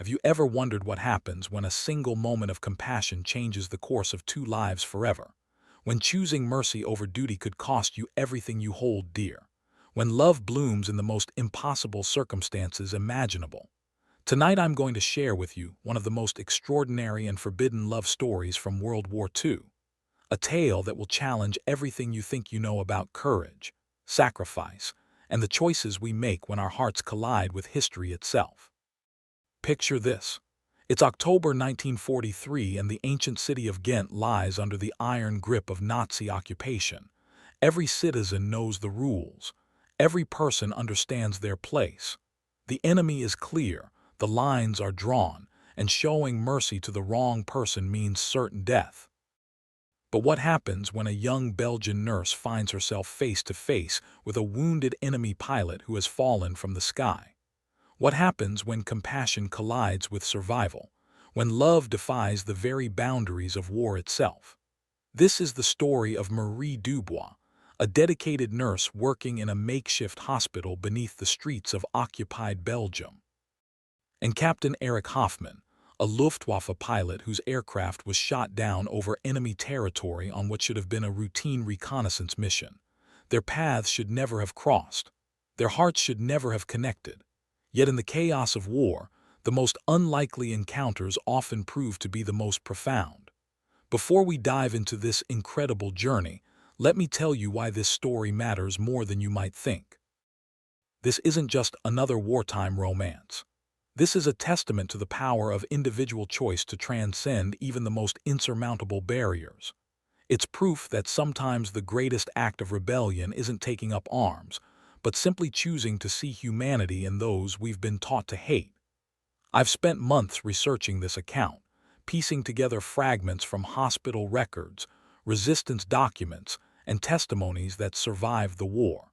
Have you ever wondered what happens when a single moment of compassion changes the course of two lives forever? When choosing mercy over duty could cost you everything you hold dear? When love blooms in the most impossible circumstances imaginable? Tonight I'm going to share with you one of the most extraordinary and forbidden love stories from World War II. A tale that will challenge everything you think you know about courage, sacrifice, and the choices we make when our hearts collide with history itself. Picture this. It's October 1943 and the ancient city of Ghent lies under the iron grip of Nazi occupation. Every citizen knows the rules. Every person understands their place. The enemy is clear, the lines are drawn, and showing mercy to the wrong person means certain death. But what happens when a young Belgian nurse finds herself face to face with a wounded enemy pilot who has fallen from the sky? What happens when compassion collides with survival, when love defies the very boundaries of war itself? This is the story of Marie Dubois, a dedicated nurse working in a makeshift hospital beneath the streets of occupied Belgium, and Captain Erich Hoffmann, a Luftwaffe pilot whose aircraft was shot down over enemy territory on what should have been a routine reconnaissance mission. Their paths should never have crossed. Their hearts should never have connected. Yet in the chaos of war, the most unlikely encounters often prove to be the most profound. Before we dive into this incredible journey, let me tell you why this story matters more than you might think. This isn't just another wartime romance. This is a testament to the power of individual choice to transcend even the most insurmountable barriers. It's proof that sometimes the greatest act of rebellion isn't taking up arms, but simply choosing to see humanity in those we've been taught to hate. I've spent months researching this account, piecing together fragments from hospital records, resistance documents, and testimonies that survived the war.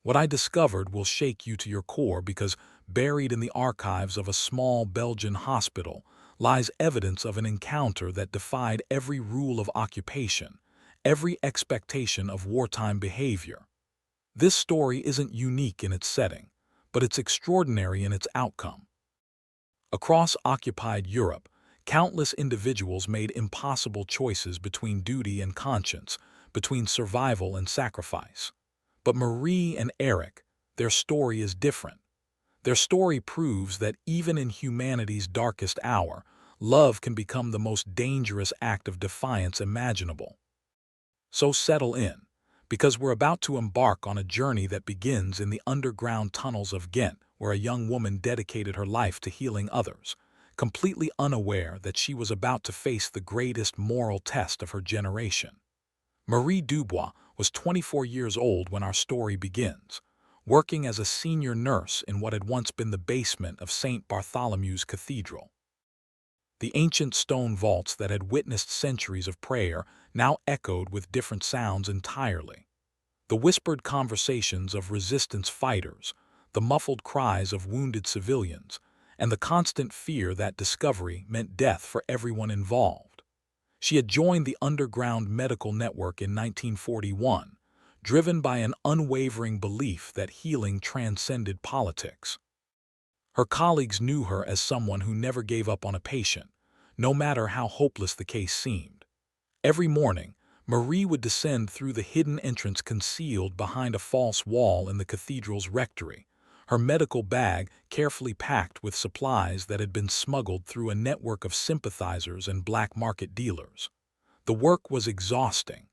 What I discovered will shake you to your core because buried in the archives of a small Belgian hospital lies evidence of an encounter that defied every rule of occupation, every expectation of wartime behavior. This story isn't unique in its setting, but it's extraordinary in its outcome. Across occupied Europe, countless individuals made impossible choices between duty and conscience, between survival and sacrifice. But Marie and Eric, their story is different. Their story proves that even in humanity's darkest hour, love can become the most dangerous act of defiance imaginable. So settle in, because we're about to embark on a journey that begins in the underground tunnels of Ghent, where a young woman dedicated her life to healing others, completely unaware that she was about to face the greatest moral test of her generation. Marie Dubois was 24 years old when our story begins, working as a senior nurse in what had once been the basement of St. Bartholomew's Cathedral. The ancient stone vaults that had witnessed centuries of prayer now echoed with different sounds entirely. The whispered conversations of resistance fighters, the muffled cries of wounded civilians, and the constant fear that discovery meant death for everyone involved. She had joined the underground medical network in 1941, driven by an unwavering belief that healing transcended politics. Her colleagues knew her as someone who never gave up on a patient, no matter how hopeless the case seemed. Every morning, Marie would descend through the hidden entrance concealed behind a false wall in the cathedral's rectory, her medical bag carefully packed with supplies that had been smuggled through a network of sympathizers and black market dealers. The work was exhausting.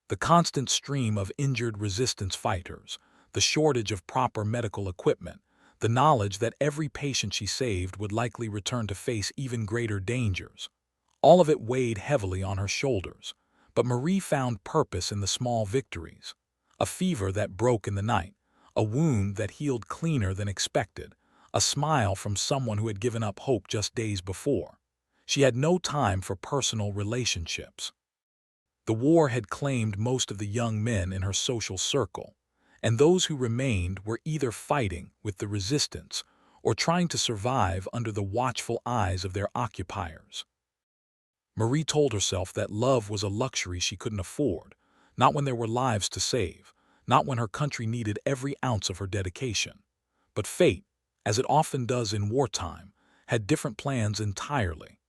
The constant stream of injured resistance fighters, the shortage of proper medical equipment, the knowledge that every patient she saved would likely return to face even greater dangers. All of it weighed heavily on her shoulders, but Marie found purpose in the small victories. A fever that broke in the night, a wound that healed cleaner than expected, a smile from someone who had given up hope just days before. She had no time for personal relationships. The war had claimed most of the young men in her social circle, and those who remained were either fighting with the resistance or trying to survive under the watchful eyes of their occupiers. Marie told herself that love was a luxury she couldn't afford, not when there were lives to save, not when her country needed every ounce of her dedication. But fate, as it often does in wartime, had different plans entirely.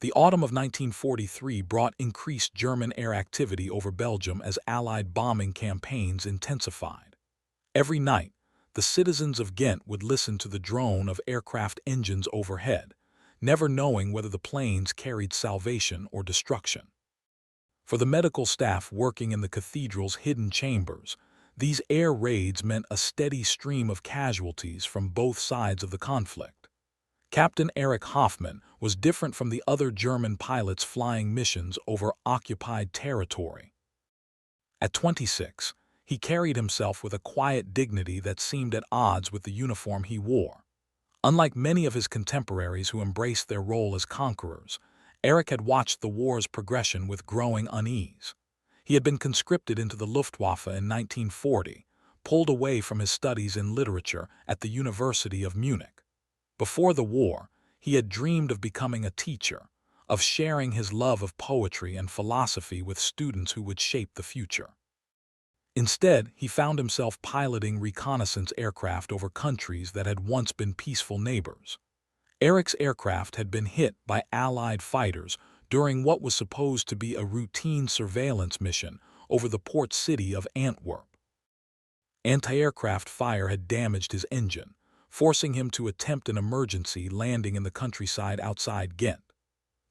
The autumn of 1943 brought increased German air activity over Belgium as Allied bombing campaigns intensified. Every night, the citizens of Ghent would listen to the drone of aircraft engines overhead, never knowing whether the planes carried salvation or destruction. For the medical staff working in the cathedral's hidden chambers, these air raids meant a steady stream of casualties from both sides of the conflict. Captain Erich Hoffmann was different from the other German pilots flying missions over occupied territory. At 26, he carried himself with a quiet dignity that seemed at odds with the uniform he wore. Unlike many of his contemporaries who embraced their role as conquerors, Erich had watched the war's progression with growing unease. He had been conscripted into the Luftwaffe in 1940, pulled away from his studies in literature at the University of Munich. Before the war, he had dreamed of becoming a teacher, of sharing his love of poetry and philosophy with students who would shape the future. Instead, he found himself piloting reconnaissance aircraft over countries that had once been peaceful neighbors. Erich's aircraft had been hit by Allied fighters during what was supposed to be a routine surveillance mission over the port city of Antwerp. Anti-aircraft fire had damaged his engine, forcing him to attempt an emergency landing in the countryside outside Ghent.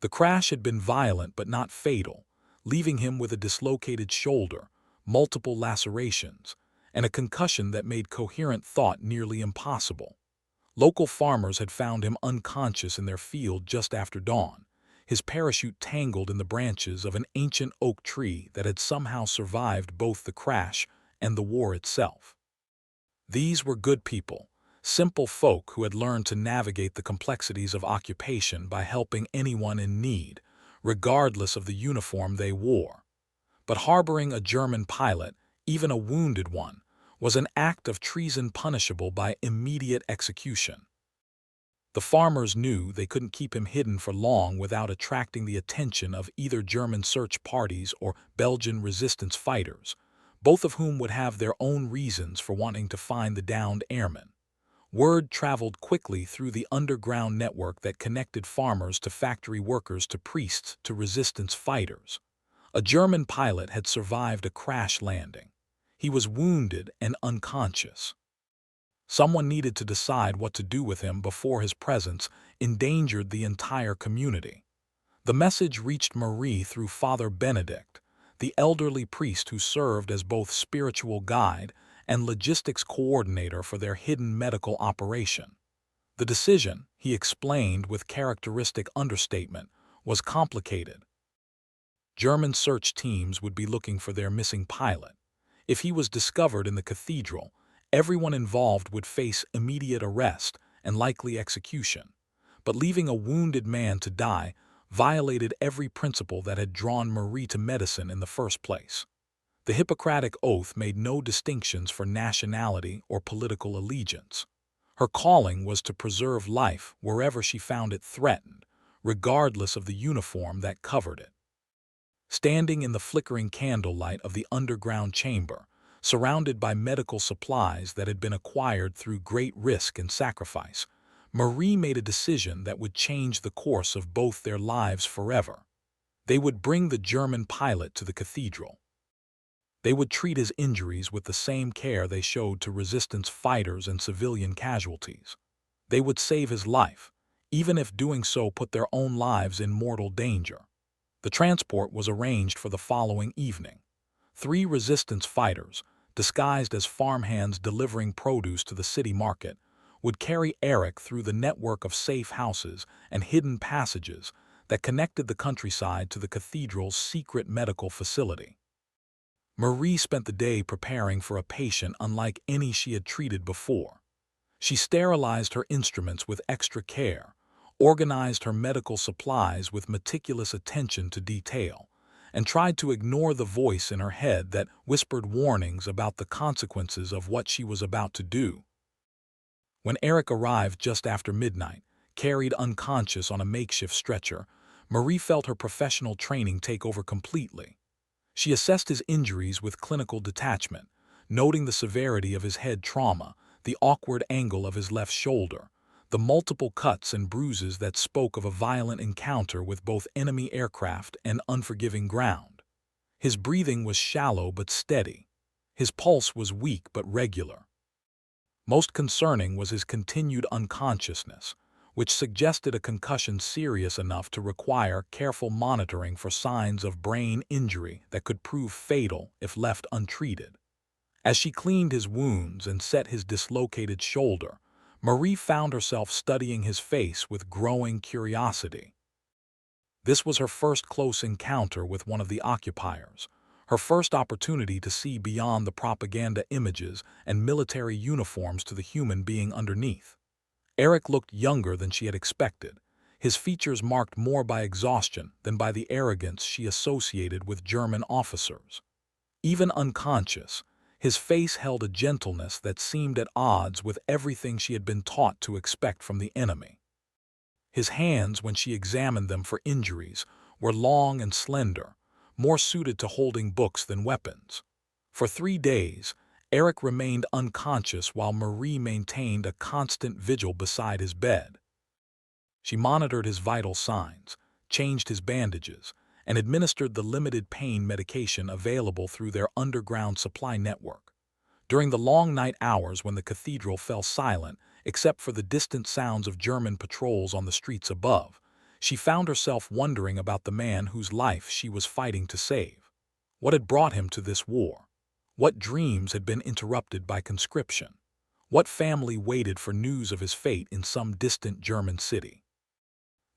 The crash had been violent but not fatal, leaving him with a dislocated shoulder, multiple lacerations, and a concussion that made coherent thought nearly impossible. Local farmers had found him unconscious in their field just after dawn, his parachute tangled in the branches of an ancient oak tree that had somehow survived both the crash and the war itself. These were good people, simple folk who had learned to navigate the complexities of occupation by helping anyone in need, regardless of the uniform they wore. But harboring a German pilot, even a wounded one, was an act of treason punishable by immediate execution. The farmers knew they couldn't keep him hidden for long without attracting the attention of either German search parties or Belgian resistance fighters, both of whom would have their own reasons for wanting to find the downed airmen. Word traveled quickly through the underground network that connected farmers to factory workers to priests to resistance fighters. A German pilot had survived a crash landing. He was wounded and unconscious. Someone needed to decide what to do with him before his presence endangered the entire community. The message reached Marie through Father Benedict, the elderly priest who served as both spiritual guide and logistics coordinator for their hidden medical operation. The decision, he explained with characteristic understatement, was complicated. German search teams would be looking for their missing pilot. If he was discovered in the cathedral, everyone involved would face immediate arrest and likely execution. But leaving a wounded man to die violated every principle that had drawn Marie to medicine in the first place. The Hippocratic Oath made no distinctions for nationality or political allegiance. Her calling was to preserve life wherever she found it threatened, regardless of the uniform that covered it. Standing in the flickering candlelight of the underground chamber, surrounded by medical supplies that had been acquired through great risk and sacrifice, Marie made a decision that would change the course of both their lives forever. They would bring the German pilot to the cathedral. They would treat his injuries with the same care they showed to resistance fighters and civilian casualties. They would save his life, even if doing so put their own lives in mortal danger. The transport was arranged for the following evening. 3 resistance fighters, disguised as farmhands delivering produce to the city market, would carry Erich through the network of safe houses and hidden passages that connected the countryside to the cathedral's secret medical facility. Marie spent the day preparing for a patient unlike any she had treated before. She sterilized her instruments with extra care, organized her medical supplies with meticulous attention to detail, and tried to ignore the voice in her head that whispered warnings about the consequences of what she was about to do. When Erich arrived just after midnight, carried unconscious on a makeshift stretcher, Marie felt her professional training take over completely. She assessed his injuries with clinical detachment, noting the severity of his head trauma, the awkward angle of his left shoulder, the multiple cuts and bruises that spoke of a violent encounter with both enemy aircraft and unforgiving ground. His breathing was shallow but steady. His pulse was weak but regular. Most concerning was his continued unconsciousness, which suggested a concussion serious enough to require careful monitoring for signs of brain injury that could prove fatal if left untreated. As she cleaned his wounds and set his dislocated shoulder, Marie found herself studying his face with growing curiosity. This was her first close encounter with one of the occupiers, her first opportunity to see beyond the propaganda images and military uniforms to the human being underneath. Eric looked younger than she had expected, his features marked more by exhaustion than by the arrogance she associated with German officers. Even unconscious, his face held a gentleness that seemed at odds with everything she had been taught to expect from the enemy. His hands, when she examined them for injuries, were long and slender, more suited to holding books than weapons. For 3 days, Eric remained unconscious while Marie maintained a constant vigil beside his bed. She monitored his vital signs, changed his bandages, and administered the limited pain medication available through their underground supply network. During the long night hours when the cathedral fell silent, except for the distant sounds of German patrols on the streets above, she found herself wondering about the man whose life she was fighting to save. What had brought him to this war? What dreams had been interrupted by conscription? What family waited for news of his fate in some distant German city?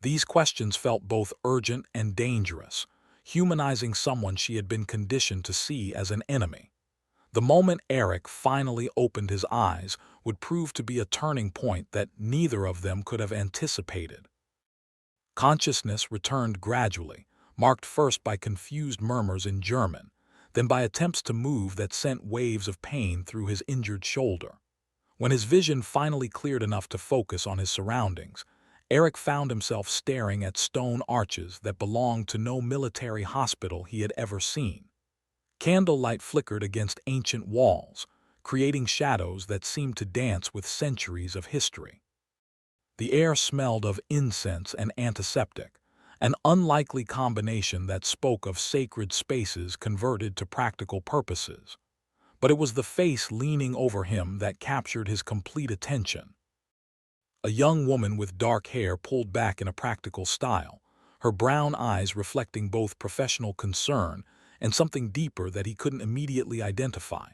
These questions felt both urgent and dangerous, humanizing someone she had been conditioned to see as an enemy. The moment Eric finally opened his eyes would prove to be a turning point that neither of them could have anticipated. Consciousness returned gradually, marked first by confused murmurs in German, then by attempts to move that sent waves of pain through his injured shoulder. When his vision finally cleared enough to focus on his surroundings, Eric found himself staring at stone arches that belonged to no military hospital he had ever seen. Candlelight flickered against ancient walls, creating shadows that seemed to dance with centuries of history. The air smelled of incense and antiseptic, an unlikely combination that spoke of sacred spaces converted to practical purposes. But it was the face leaning over him that captured his complete attention. A young woman with dark hair pulled back in a practical style, her brown eyes reflecting both professional concern and something deeper that he couldn't immediately identify.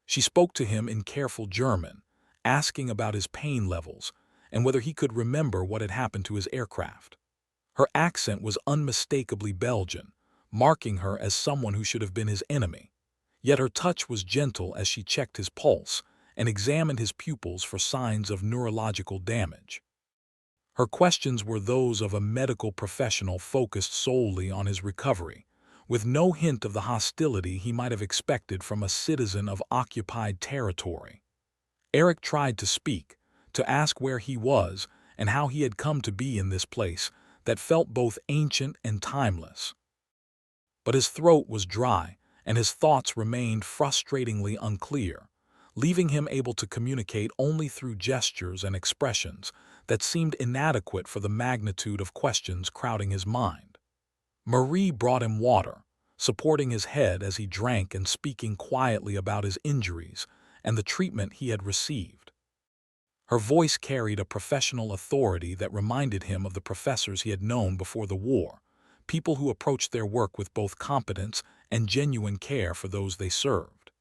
She spoke to him in careful German, asking about his pain levels and whether he could remember what had happened to his aircraft. Her accent was unmistakably Belgian, marking her as someone who should have been his enemy. Yet her touch was gentle as she checked his pulse and examined his pupils for signs of neurological damage. Her questions were those of a medical professional focused solely on his recovery, with no hint of the hostility he might have expected from a citizen of occupied territory. Eric tried to speak, to ask where he was and how he had come to be in this place that felt both ancient and timeless. But his throat was dry, and his thoughts remained frustratingly unclear, leaving him able to communicate only through gestures and expressions that seemed inadequate for the magnitude of questions crowding his mind. Marie brought him water, supporting his head as he drank and speaking quietly about his injuries and the treatment he had received. Her voice carried a professional authority that reminded him of the professors he had known before the war, people who approached their work with both competence and genuine care for those they served.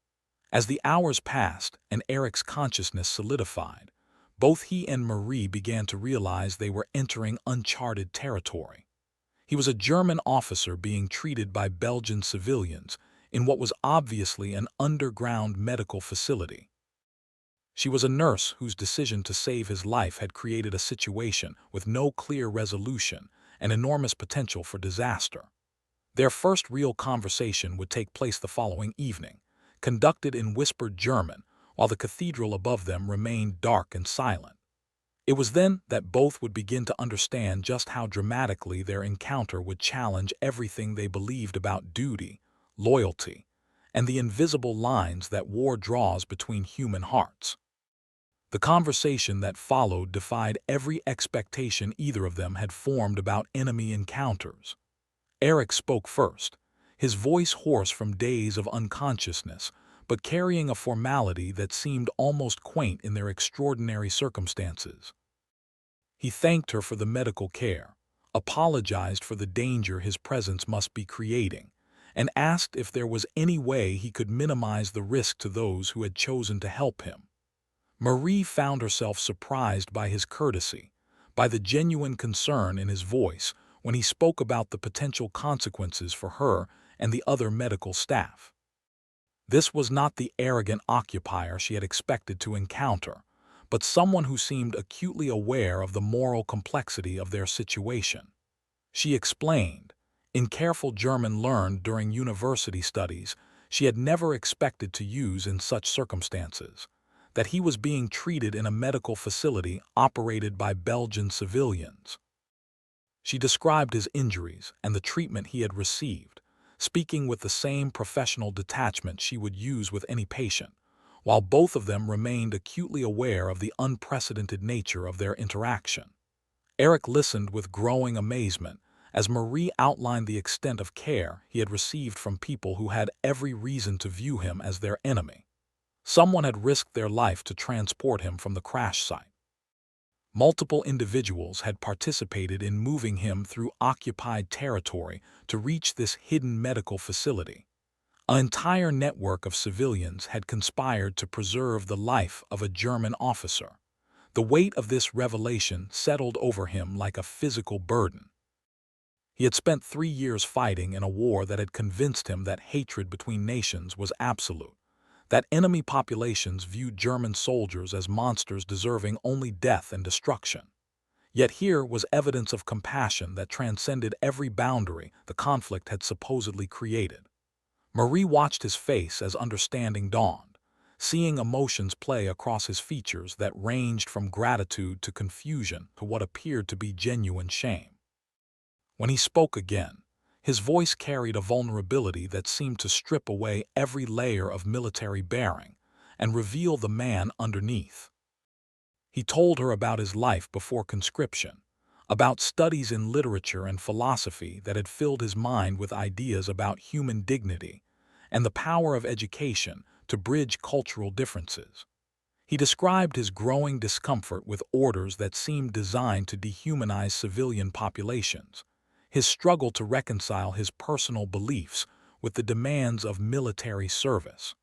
As the hours passed and Eric's consciousness solidified, both he and Marie began to realize they were entering uncharted territory. He was a German officer being treated by Belgian civilians in what was obviously an underground medical facility. She was a nurse whose decision to save his life had created a situation with no clear resolution and enormous potential for disaster. Their first real conversation would take place the following evening, conducted in whispered German, while the cathedral above them remained dark and silent. It was then that both would begin to understand just how dramatically their encounter would challenge everything they believed about duty, loyalty, and the invisible lines that war draws between human hearts. The conversation that followed defied every expectation either of them had formed about enemy encounters. Eric spoke first, his voice hoarse from days of unconsciousness, but carrying a formality that seemed almost quaint in their extraordinary circumstances. He thanked her for the medical care, apologized for the danger his presence must be creating, and asked if there was any way he could minimize the risk to those who had chosen to help him. Marie found herself surprised by his courtesy, by the genuine concern in his voice when he spoke about the potential consequences for her and the other medical staff. This was not the arrogant occupier she had expected to encounter, but someone who seemed acutely aware of the moral complexity of their situation. She explained, in careful German learned during university studies she had never expected to use in such circumstances, that he was being treated in a medical facility operated by Belgian civilians. She described his injuries and the treatment he had received, speaking with the same professional detachment she would use with any patient, while both of them remained acutely aware of the unprecedented nature of their interaction. Eric listened with growing amazement as Marie outlined the extent of care he had received from people who had every reason to view him as their enemy. Someone had risked their life to transport him from the crash site. Multiple individuals had participated in moving him through occupied territory to reach this hidden medical facility. An entire network of civilians had conspired to preserve the life of a German officer. The weight of this revelation settled over him like a physical burden. He had spent 3 years fighting in a war that had convinced him that hatred between nations was absolute, that enemy populations viewed German soldiers as monsters deserving only death and destruction. Yet here was evidence of compassion that transcended every boundary the conflict had supposedly created. Marie watched his face as understanding dawned, seeing emotions play across his features that ranged from gratitude to confusion to what appeared to be genuine shame. When he spoke again, his voice carried a vulnerability that seemed to strip away every layer of military bearing and reveal the man underneath. He told her about his life before conscription, about studies in literature and philosophy that had filled his mind with ideas about human dignity and the power of education to bridge cultural differences. He described his growing discomfort with orders that seemed designed to dehumanize civilian populations, his struggle to reconcile his personal beliefs with the demands of military service.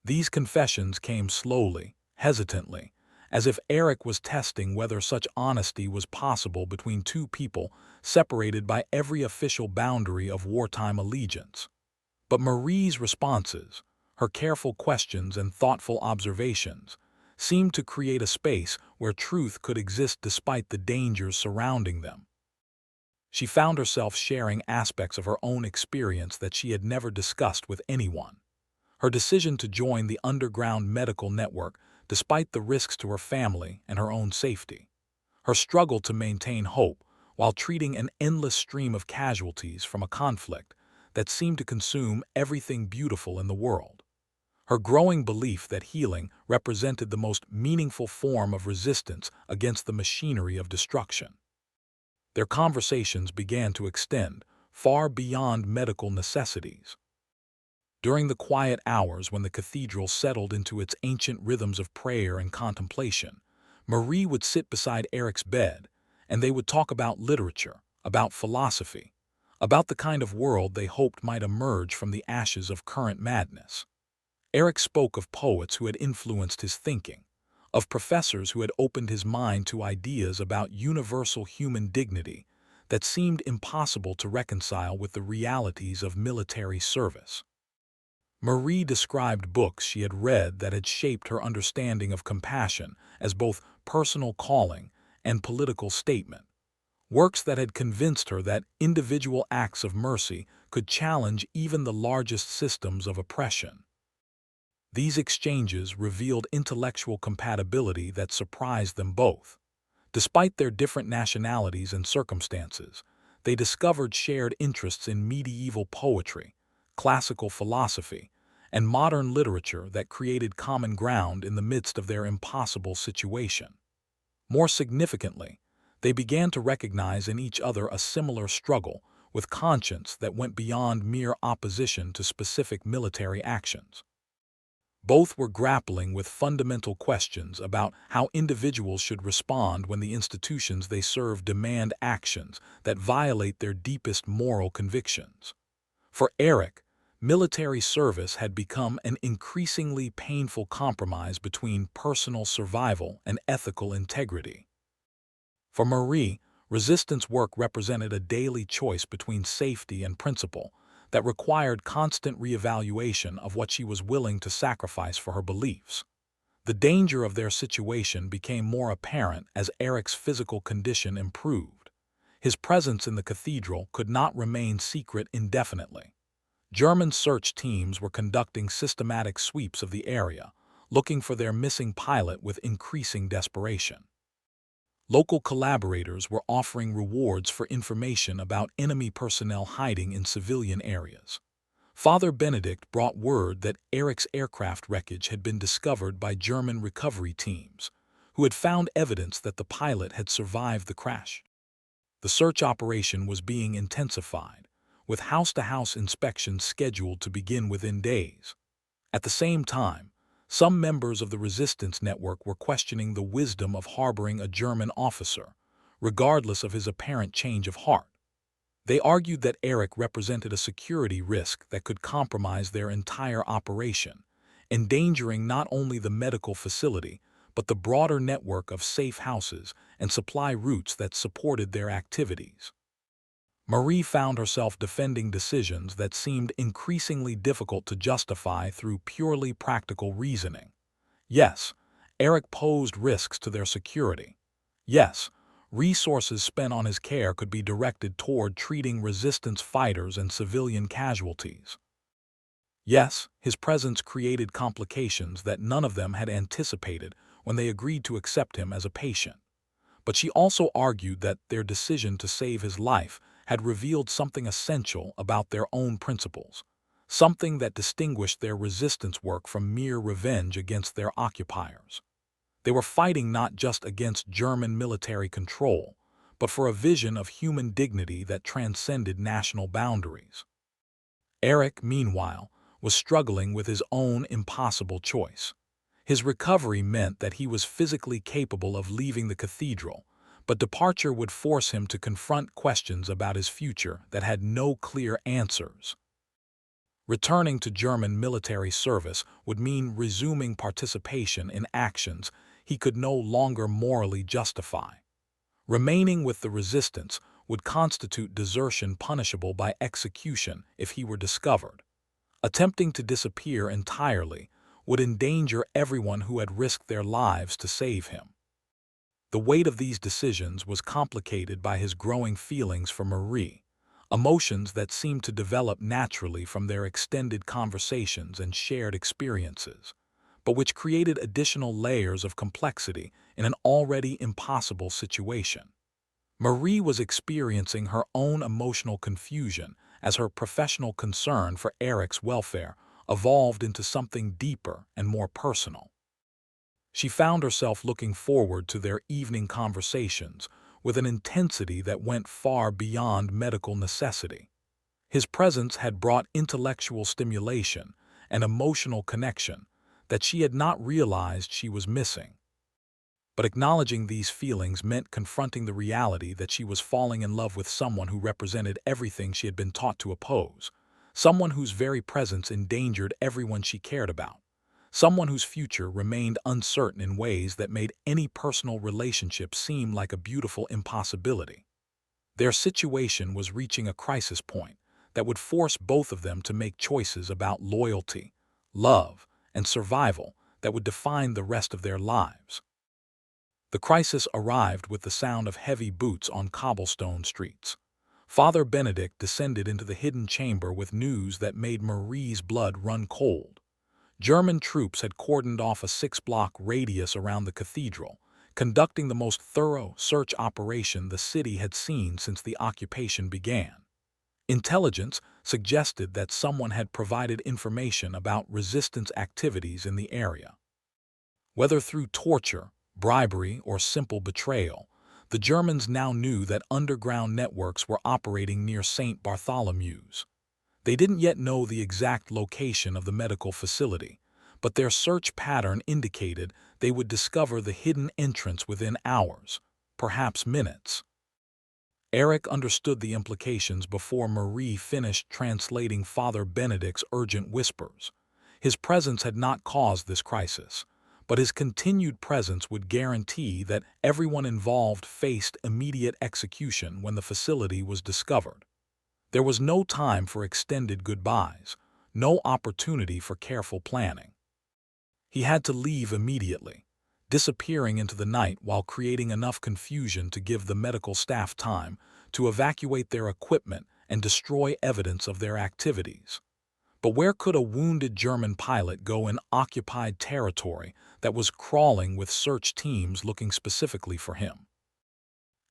These confessions came slowly, hesitantly, as if Eric was testing whether such honesty was possible between two people separated by every official boundary of wartime allegiance. But Marie's responses, her careful questions and thoughtful observations, seemed to create a space where truth could exist despite the dangers surrounding them. She found herself sharing aspects of her own experience that she had never discussed with anyone. Her decision to join the underground medical network despite the risks to her family and her own safety. Her struggle to maintain hope while treating an endless stream of casualties from a conflict that seemed to consume everything beautiful in the world. Her growing belief that healing represented the most meaningful form of resistance against the machinery of destruction. Their conversations began to extend far beyond medical necessities. During the quiet hours when the cathedral settled into its ancient rhythms of prayer and contemplation, Marie would sit beside Eric's bed, and they would talk about literature, about philosophy, about the kind of world they hoped might emerge from the ashes of current madness. Eric spoke of poets who had influenced his thinking, of professors who had opened his mind to ideas about universal human dignity that seemed impossible to reconcile with the realities of military service. Marie described books she had read that had shaped her understanding of compassion as both personal calling and political statement, works that had convinced her that individual acts of mercy could challenge even the largest systems of oppression. These exchanges revealed intellectual compatibility that surprised them both. Despite their different nationalities and circumstances, they discovered shared interests in medieval poetry, classical philosophy, and modern literature that created common ground in the midst of their impossible situation. More significantly, they began to recognize in each other a similar struggle with conscience that went beyond mere opposition to specific military actions. Both were grappling with fundamental questions about how individuals should respond when the institutions they serve demand actions that violate their deepest moral convictions. For Eric, military service had become an increasingly painful compromise between personal survival and ethical integrity. For Marie, resistance work represented a daily choice between safety and principle that required constant reevaluation of what she was willing to sacrifice for her beliefs. The danger of their situation became more apparent as Eric's physical condition improved. His presence in the cathedral could not remain secret indefinitely. German search teams were conducting systematic sweeps of the area, looking for their missing pilot with increasing desperation. Local collaborators were offering rewards for information about enemy personnel hiding in civilian areas. Father Benedict brought word that Eric's aircraft wreckage had been discovered by German recovery teams, who had found evidence that the pilot had survived the crash. The search operation was being intensified, with house-to-house inspections scheduled to begin within days. At the same time, some members of the resistance network were questioning the wisdom of harboring a German officer, regardless of his apparent change of heart. They argued that Eric represented a security risk that could compromise their entire operation, endangering not only the medical facility, but the broader network of safe houses and supply routes that supported their activities. Marie found herself defending decisions that seemed increasingly difficult to justify through purely practical reasoning. Yes, Eric posed risks to their security. Yes, resources spent on his care could be directed toward treating resistance fighters and civilian casualties. Yes, his presence created complications that none of them had anticipated when they agreed to accept him as a patient. But she also argued that their decision to save his life had revealed something essential about their own principles, something that distinguished their resistance work from mere revenge against their occupiers. They were fighting not just against German military control, but for a vision of human dignity that transcended national boundaries. Eric, meanwhile, was struggling with his own impossible choice. His recovery meant that he was physically capable of leaving the cathedral, but departure would force him to confront questions about his future that had no clear answers. Returning to German military service would mean resuming participation in actions he could no longer morally justify. Remaining with the resistance would constitute desertion punishable by execution if he were discovered. Attempting to disappear entirely would endanger everyone who had risked their lives to save him. The weight of these decisions was complicated by his growing feelings for Marie, emotions that seemed to develop naturally from their extended conversations and shared experiences, but which created additional layers of complexity in an already impossible situation. Marie was experiencing her own emotional confusion as her professional concern for Eric's welfare evolved into something deeper and more personal. She found herself looking forward to their evening conversations with an intensity that went far beyond medical necessity. His presence had brought intellectual stimulation and emotional connection that she had not realized she was missing. But acknowledging these feelings meant confronting the reality that she was falling in love with someone who represented everything she had been taught to oppose, someone whose very presence endangered everyone she cared about, someone whose future remained uncertain in ways that made any personal relationship seem like a beautiful impossibility. Their situation was reaching a crisis point that would force both of them to make choices about loyalty, love, and survival that would define the rest of their lives. The crisis arrived with the sound of heavy boots on cobblestone streets. Father Benedict descended into the hidden chamber with news that made Marie's blood run cold. German troops had cordoned off a 6-block radius around the cathedral, conducting the most thorough search operation the city had seen since the occupation began. Intelligence suggested that someone had provided information about resistance activities in the area. Whether through torture, bribery, or simple betrayal, the Germans now knew that underground networks were operating near St. Bartholomew's. They didn't yet know the exact location of the medical facility, but their search pattern indicated they would discover the hidden entrance within hours, perhaps minutes. Eric understood the implications before Marie finished translating Father Benedict's urgent whispers. His presence had not caused this crisis, but his continued presence would guarantee that everyone involved faced immediate execution when the facility was discovered. There was no time for extended goodbyes, no opportunity for careful planning. He had to leave immediately, disappearing into the night while creating enough confusion to give the medical staff time to evacuate their equipment and destroy evidence of their activities. But where could a wounded German pilot go in occupied territory that was crawling with search teams looking specifically for him?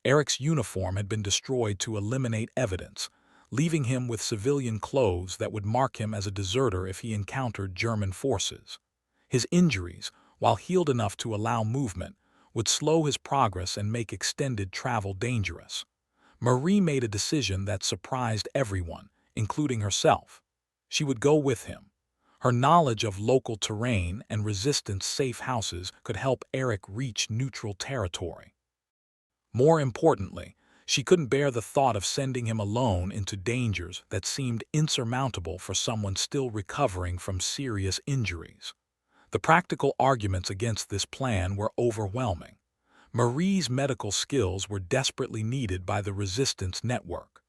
Eric's uniform had been destroyed to eliminate evidence, leaving him with civilian clothes that would mark him as a deserter if he encountered German forces. His injuries, while healed enough to allow movement, would slow his progress and make extended travel dangerous. Marie made a decision that surprised everyone, including herself. She would go with him. Her knowledge of local terrain and resistance-safe houses could help Eric reach neutral territory. More importantly, she couldn't bear the thought of sending him alone into dangers that seemed insurmountable for someone still recovering from serious injuries. The practical arguments against this plan were overwhelming. Marie's medical skills were desperately needed by the resistance network.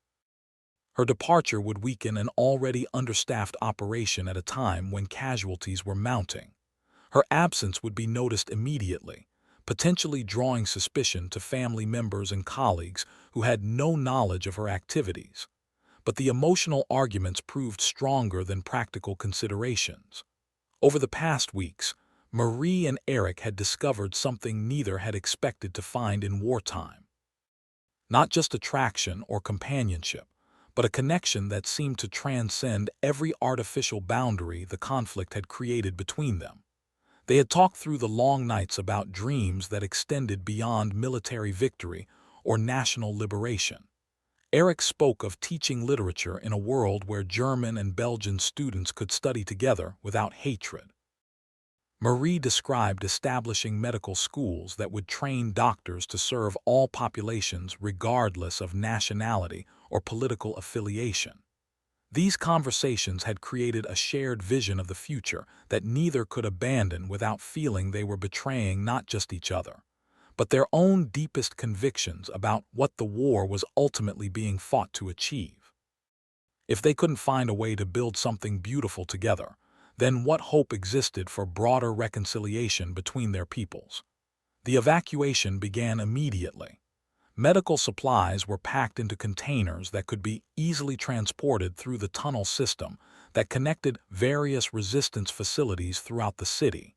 Her departure would weaken an already understaffed operation at a time when casualties were mounting. Her absence would be noticed immediately, potentially drawing suspicion to family members and colleagues who had no knowledge of her activities. But the emotional arguments proved stronger than practical considerations. Over the past weeks, Marie and Eric had discovered something neither had expected to find in wartime. Not just attraction or companionship, but a connection that seemed to transcend every artificial boundary the conflict had created between them. They had talked through the long nights about dreams that extended beyond military victory or national liberation. Eric spoke of teaching literature in a world where German and Belgian students could study together without hatred. Marie described establishing medical schools that would train doctors to serve all populations regardless of nationality or political affiliation. These conversations had created a shared vision of the future that neither could abandon without feeling they were betraying not just each other, but their own deepest convictions about what the war was ultimately being fought to achieve. If they couldn't find a way to build something beautiful together, then what hope existed for broader reconciliation between their peoples? The evacuation began immediately. Medical supplies were packed into containers that could be easily transported through the tunnel system that connected various resistance facilities throughout the city.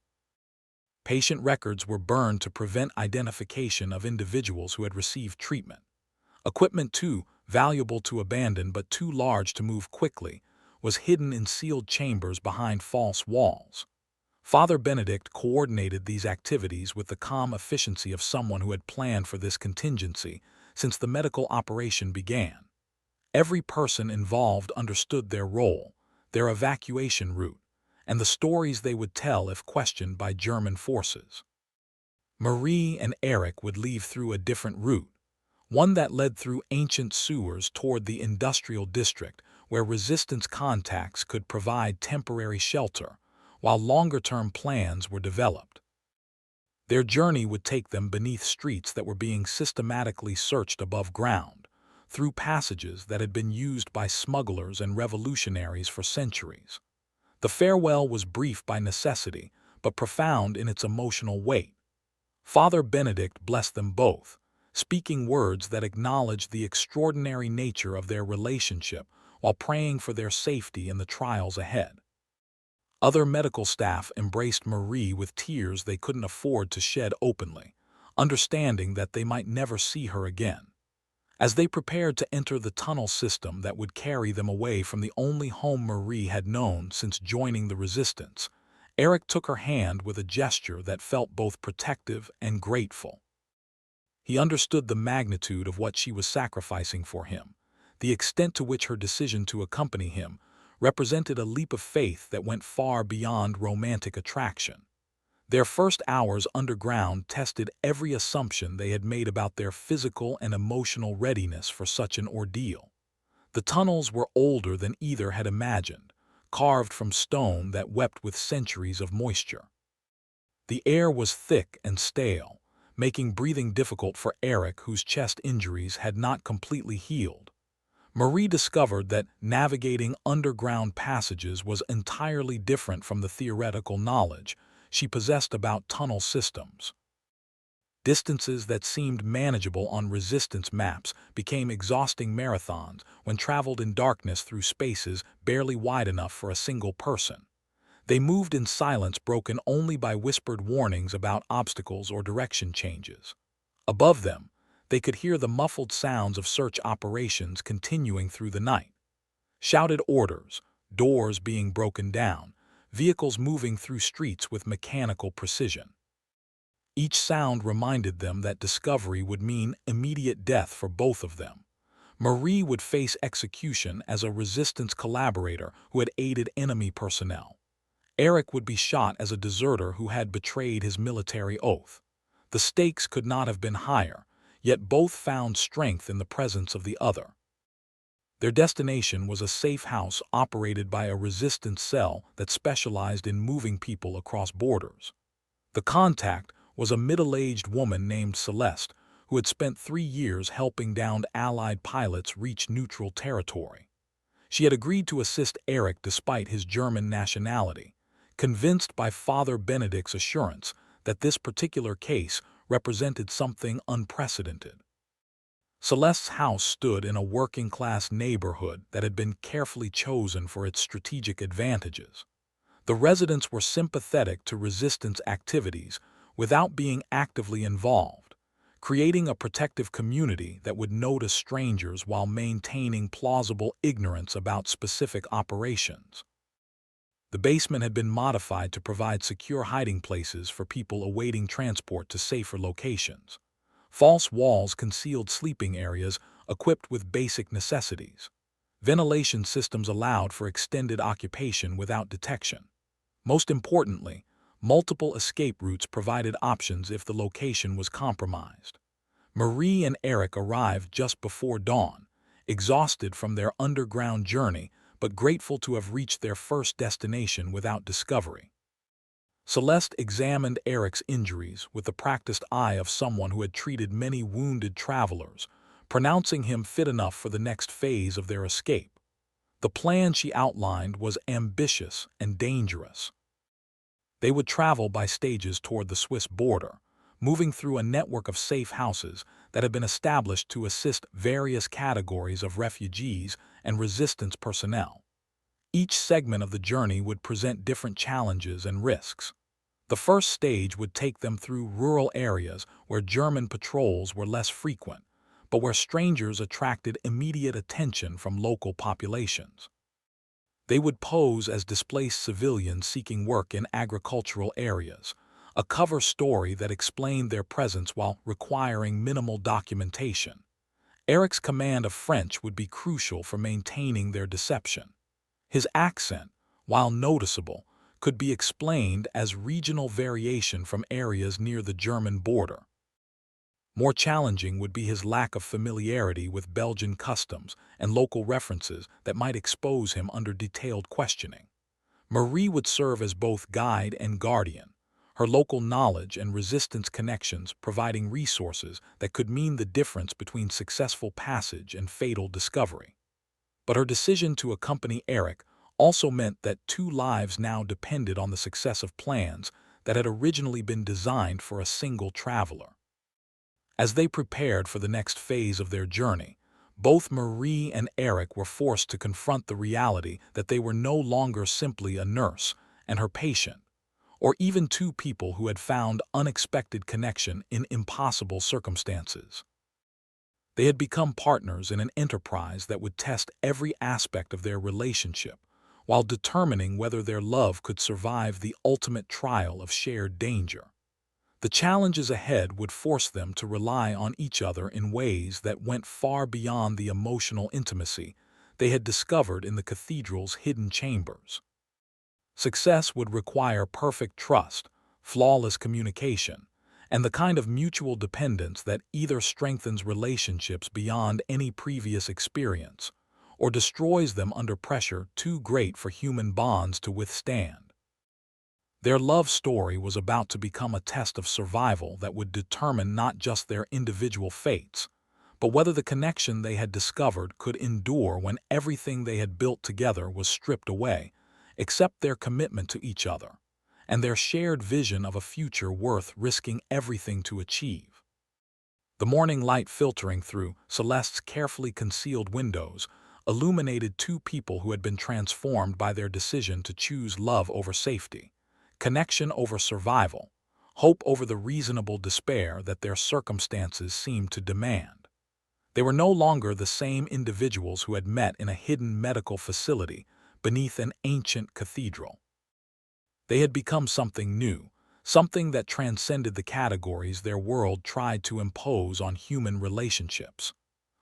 Patient records were burned to prevent identification of individuals who had received treatment. Equipment, too valuable to abandon but too large to move quickly, was hidden in sealed chambers behind false walls. Father Benedict coordinated these activities with the calm efficiency of someone who had planned for this contingency since the medical operation began. Every person involved understood their role, their evacuation route, and the stories they would tell if questioned by German forces. Marie and Eric would leave through a different route, one that led through ancient sewers toward the industrial district where resistance contacts could provide temporary shelter, while longer-term plans were developed. Their journey would take them beneath streets that were being systematically searched above ground, through passages that had been used by smugglers and revolutionaries for centuries. The farewell was brief by necessity, but profound in its emotional weight. Father Benedict blessed them both, speaking words that acknowledged the extraordinary nature of their relationship while praying for their safety in the trials ahead. Other medical staff embraced Marie with tears they couldn't afford to shed openly, understanding that they might never see her again. As they prepared to enter the tunnel system that would carry them away from the only home Marie had known since joining the resistance, Eric took her hand with a gesture that felt both protective and grateful. He understood the magnitude of what she was sacrificing for him. The extent to which her decision to accompany him represented a leap of faith that went far beyond romantic attraction. Their first hours underground tested every assumption they had made about their physical and emotional readiness for such an ordeal. The tunnels were older than either had imagined, carved from stone that wept with centuries of moisture. The air was thick and stale, making breathing difficult for Eric, whose chest injuries had not completely healed. Marie discovered that navigating underground passages was entirely different from the theoretical knowledge she possessed about tunnel systems. Distances that seemed manageable on resistance maps became exhausting marathons when traveled in darkness through spaces barely wide enough for a single person. They moved in silence broken only by whispered warnings about obstacles or direction changes. Above them, they could hear the muffled sounds of search operations continuing through the night. Shouted orders, doors being broken down, vehicles moving through streets with mechanical precision. Each sound reminded them that discovery would mean immediate death for both of them. Marie would face execution as a resistance collaborator who had aided enemy personnel. Eric would be shot as a deserter who had betrayed his military oath. The stakes could not have been higher, yet both found strength in the presence of the other. Their destination was a safe house operated by a resistance cell that specialized in moving people across borders. The contact was a middle-aged woman named Celeste, who had spent 3 years helping downed Allied pilots reach neutral territory. She had agreed to assist Eric despite his German nationality, convinced by Father Benedict's assurance that this particular case represented something unprecedented. Celeste's house stood in a working-class neighborhood that had been carefully chosen for its strategic advantages. The residents were sympathetic to resistance activities without being actively involved, creating a protective community that would notice strangers while maintaining plausible ignorance about specific operations. The basement had been modified to provide secure hiding places for people awaiting transport to safer locations. False walls concealed sleeping areas equipped with basic necessities. Ventilation systems allowed for extended occupation without detection. Most importantly, multiple escape routes provided options if the location was compromised. Marie and Eric arrived just before dawn, exhausted from their underground journey but grateful to have reached their first destination without discovery. Celeste examined Eric's injuries with the practiced eye of someone who had treated many wounded travelers, pronouncing him fit enough for the next phase of their escape. The plan she outlined was ambitious and dangerous. They would travel by stages toward the Swiss border, moving through a network of safe houses that had been established to assist various categories of refugees and resistance personnel. Each segment of the journey would present different challenges and risks. The first stage would take them through rural areas where German patrols were less frequent, but where strangers attracted immediate attention from local populations. They would pose as displaced civilians seeking work in agricultural areas, a cover story that explained their presence while requiring minimal documentation. Eric's command of French would be crucial for maintaining their deception. His accent, while noticeable, could be explained as regional variation from areas near the German border. More challenging would be his lack of familiarity with Belgian customs and local references that might expose him under detailed questioning. Marie would serve as both guide and guardian, her local knowledge and resistance connections providing resources that could mean the difference between successful passage and fatal discovery. But her decision to accompany Eric also meant that 2 lives now depended on the success of plans that had originally been designed for a single traveler. As they prepared for the next phase of their journey, both Marie and Eric were forced to confront the reality that they were no longer simply a nurse and her patient, or even 2 people who had found unexpected connection in impossible circumstances. They had become partners in an enterprise that would test every aspect of their relationship, while determining whether their love could survive the ultimate trial of shared danger. The challenges ahead would force them to rely on each other in ways that went far beyond the emotional intimacy they had discovered in the cathedral's hidden chambers. Success would require perfect trust, flawless communication, and the kind of mutual dependence that either strengthens relationships beyond any previous experience or destroys them under pressure too great for human bonds to withstand. Their love story was about to become a test of survival that would determine not just their individual fates, but whether the connection they had discovered could endure when everything they had built together was stripped away, except their commitment to each other, and their shared vision of a future worth risking everything to achieve. The morning light filtering through Celeste's carefully concealed windows illuminated two people who had been transformed by their decision to choose love over safety, connection over survival, hope over the reasonable despair that their circumstances seemed to demand. They were no longer the same individuals who had met in a hidden medical facility beneath an ancient cathedral. They had become something new, something that transcended the categories their world tried to impose on human relationships.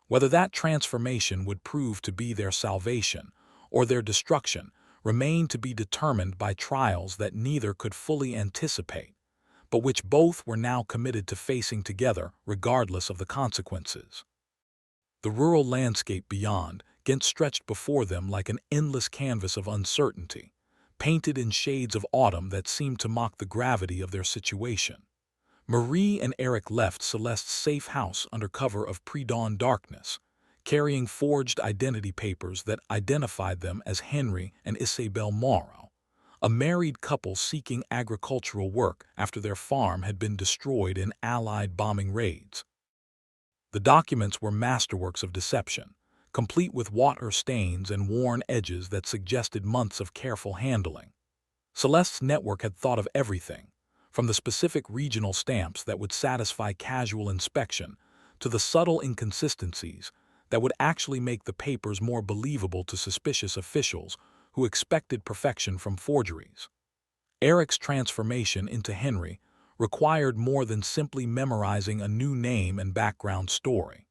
Whether that transformation would prove to be their salvation or their destruction remained to be determined by trials that neither could fully anticipate, but which both were now committed to facing together regardless of the consequences. The rural landscape beyond Gent stretched before them like an endless canvas of uncertainty, painted in shades of autumn that seemed to mock the gravity of their situation. Marie and Eric left Celeste's safe house under cover of pre-dawn darkness, carrying forged identity papers that identified them as Henry and Isabelle Morrow, a married couple seeking agricultural work after their farm had been destroyed in Allied bombing raids. The documents were masterworks of deception, complete with water stains and worn edges that suggested months of careful handling. Celeste's network had thought of everything, from the specific regional stamps that would satisfy casual inspection to the subtle inconsistencies that would actually make the papers more believable to suspicious officials who expected perfection from forgeries. Eric's transformation into Henry required more than simply memorizing a new name and background story.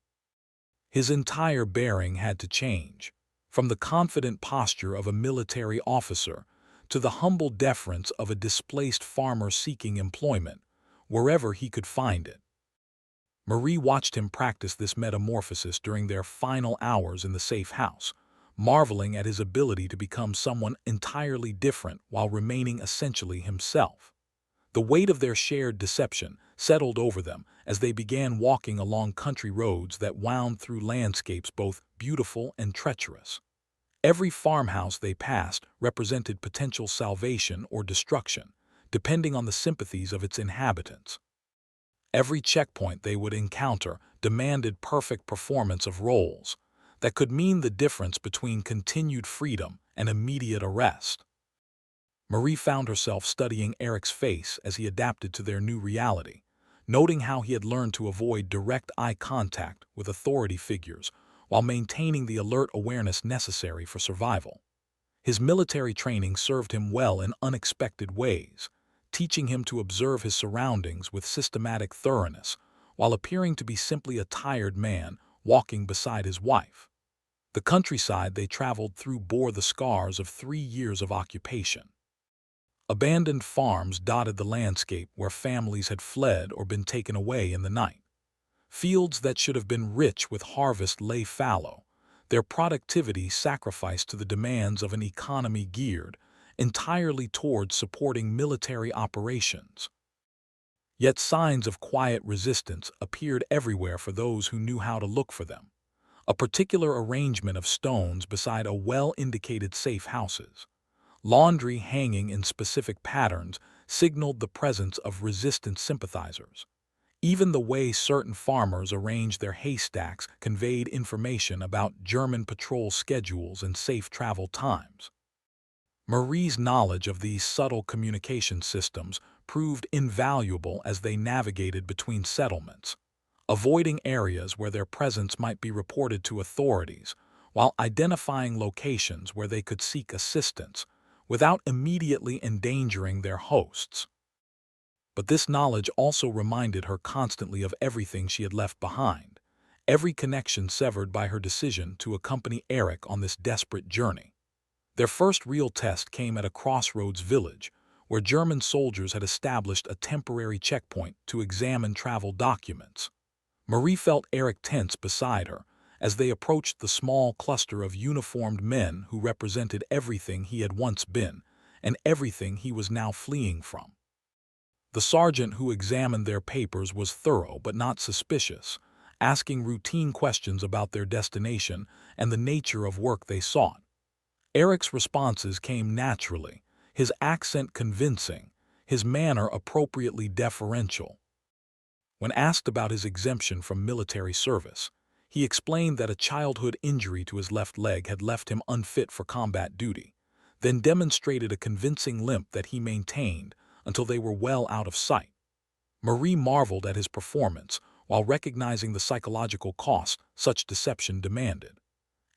His entire bearing had to change, from the confident posture of a military officer to the humble deference of a displaced farmer seeking employment, wherever he could find it. Marie watched him practice this metamorphosis during their final hours in the safe house, marveling at his ability to become someone entirely different while remaining essentially himself. The weight of their shared deception settled over them as they began walking along country roads that wound through landscapes both beautiful and treacherous. Every farmhouse they passed represented potential salvation or destruction, depending on the sympathies of its inhabitants. Every checkpoint they would encounter demanded perfect performance of roles that could mean the difference between continued freedom and immediate arrest. Marie found herself studying Eric's face as he adapted to their new reality, noting how he had learned to avoid direct eye contact with authority figures while maintaining the alert awareness necessary for survival. His military training served him well in unexpected ways, teaching him to observe his surroundings with systematic thoroughness while appearing to be simply a tired man walking beside his wife. The countryside they traveled through bore the scars of 3 years of occupation. Abandoned farms dotted the landscape where families had fled or been taken away in the night. Fields that should have been rich with harvest lay fallow, their productivity sacrificed to the demands of an economy geared entirely towards supporting military operations. Yet signs of quiet resistance appeared everywhere for those who knew how to look for them. A particular arrangement of stones beside a well-indicated safe houses, laundry hanging in specific patterns, signaled the presence of resistant sympathizers. Even the way certain farmers arranged their haystacks conveyed information about German patrol schedules and safe travel times. Marie's knowledge of these subtle communication systems proved invaluable as they navigated between settlements, avoiding areas where their presence might be reported to authorities, while identifying locations where they could seek assistance without immediately endangering their hosts. But this knowledge also reminded her constantly of everything she had left behind, every connection severed by her decision to accompany Eric on this desperate journey. Their first real test came at a crossroads village, where German soldiers had established a temporary checkpoint to examine travel documents. Marie felt Eric tense beside her as they approached the small cluster of uniformed men who represented everything he had once been and everything he was now fleeing from. The sergeant who examined their papers was thorough but not suspicious, asking routine questions about their destination and the nature of work they sought. Eric's responses came naturally, his accent convincing, his manner appropriately deferential. When asked about his exemption from military service, he explained that a childhood injury to his left leg had left him unfit for combat duty, then demonstrated a convincing limp that he maintained until they were well out of sight. Marie marveled at his performance while recognizing the psychological cost such deception demanded.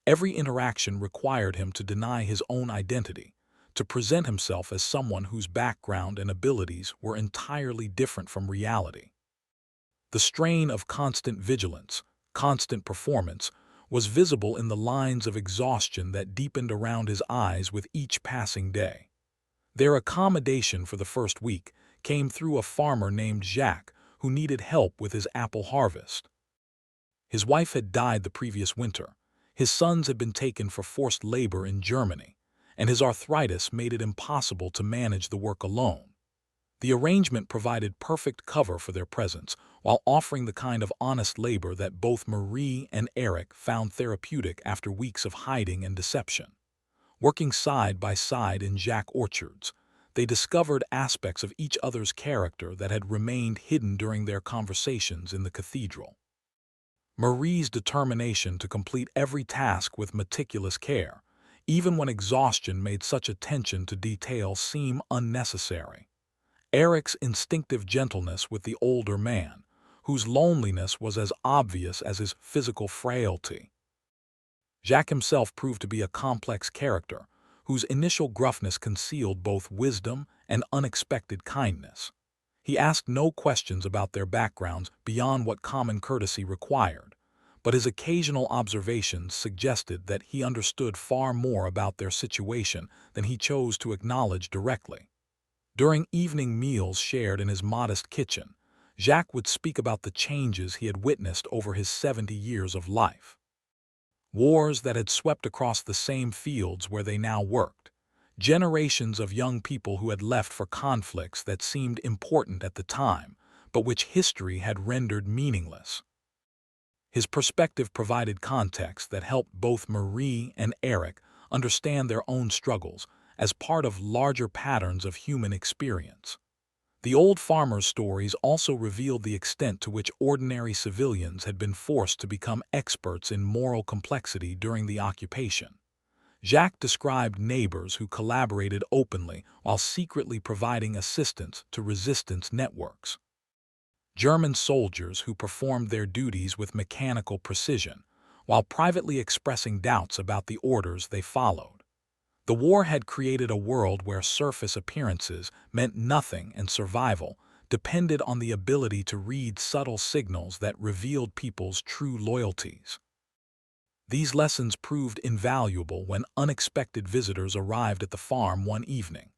Every interaction required him to deny his own identity, to present himself as someone whose background and abilities were entirely different from reality. The strain of constant vigilance, constant performance, was visible in the lines of exhaustion that deepened around his eyes with each passing day. Their accommodation for the first week came through a farmer named Jacques who needed help with his apple harvest. His wife had died the previous winter, his sons had been taken for forced labor in Germany, and his arthritis made it impossible to manage the work alone. The arrangement provided perfect cover for their presence while offering the kind of honest labor that both Marie and Eric found therapeutic after weeks of hiding and deception. Working side by side in Jacques orchards, they discovered aspects of each other's character that had remained hidden during their conversations in the cathedral. Marie's determination to complete every task with meticulous care, even when exhaustion made such attention to detail seem unnecessary. Eric's instinctive gentleness with the older man, whose loneliness was as obvious as his physical frailty. Jacques himself proved to be a complex character, whose initial gruffness concealed both wisdom and unexpected kindness. He asked no questions about their backgrounds beyond what common courtesy required, but his occasional observations suggested that he understood far more about their situation than he chose to acknowledge directly. During evening meals shared in his modest kitchen, Jacques would speak about the changes he had witnessed over his 70 years of life. Wars that had swept across the same fields where they now worked, generations of young people who had left for conflicts that seemed important at the time, but which history had rendered meaningless. His perspective provided context that helped both Marie and Eric understand their own struggles as part of larger patterns of human experience. The old farmer's stories also revealed the extent to which ordinary civilians had been forced to become experts in moral complexity during the occupation. Jacques described neighbors who collaborated openly while secretly providing assistance to resistance networks. German soldiers who performed their duties with mechanical precision, while privately expressing doubts about the orders they followed. The war had created a world where surface appearances meant nothing and survival depended on the ability to read subtle signals that revealed people's true loyalties. These lessons proved invaluable when unexpected visitors arrived at the farm one evening.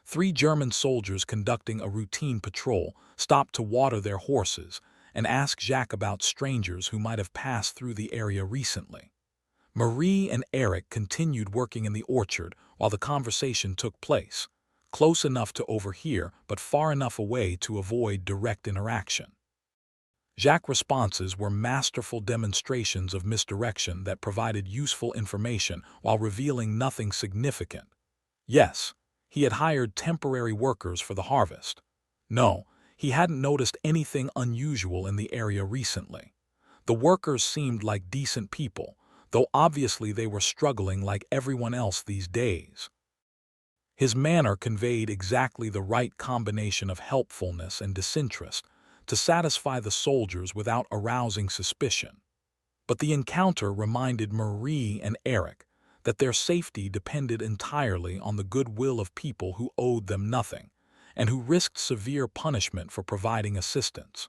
3 German soldiers conducting a routine patrol stopped to water their horses and asked Jacques about strangers who might have passed through the area recently. Marie and Eric continued working in the orchard while the conversation took place, close enough to overhear but far enough away to avoid direct interaction. Jacques' responses were masterful demonstrations of misdirection that provided useful information while revealing nothing significant. Yes, he had hired temporary workers for the harvest. No, he hadn't noticed anything unusual in the area recently. The workers seemed like decent people, though obviously they were struggling like everyone else these days. His manner conveyed exactly the right combination of helpfulness and disinterest, to satisfy the soldiers without arousing suspicion. But the encounter reminded Marie and Eric that their safety depended entirely on the goodwill of people who owed them nothing, and who risked severe punishment for providing assistance.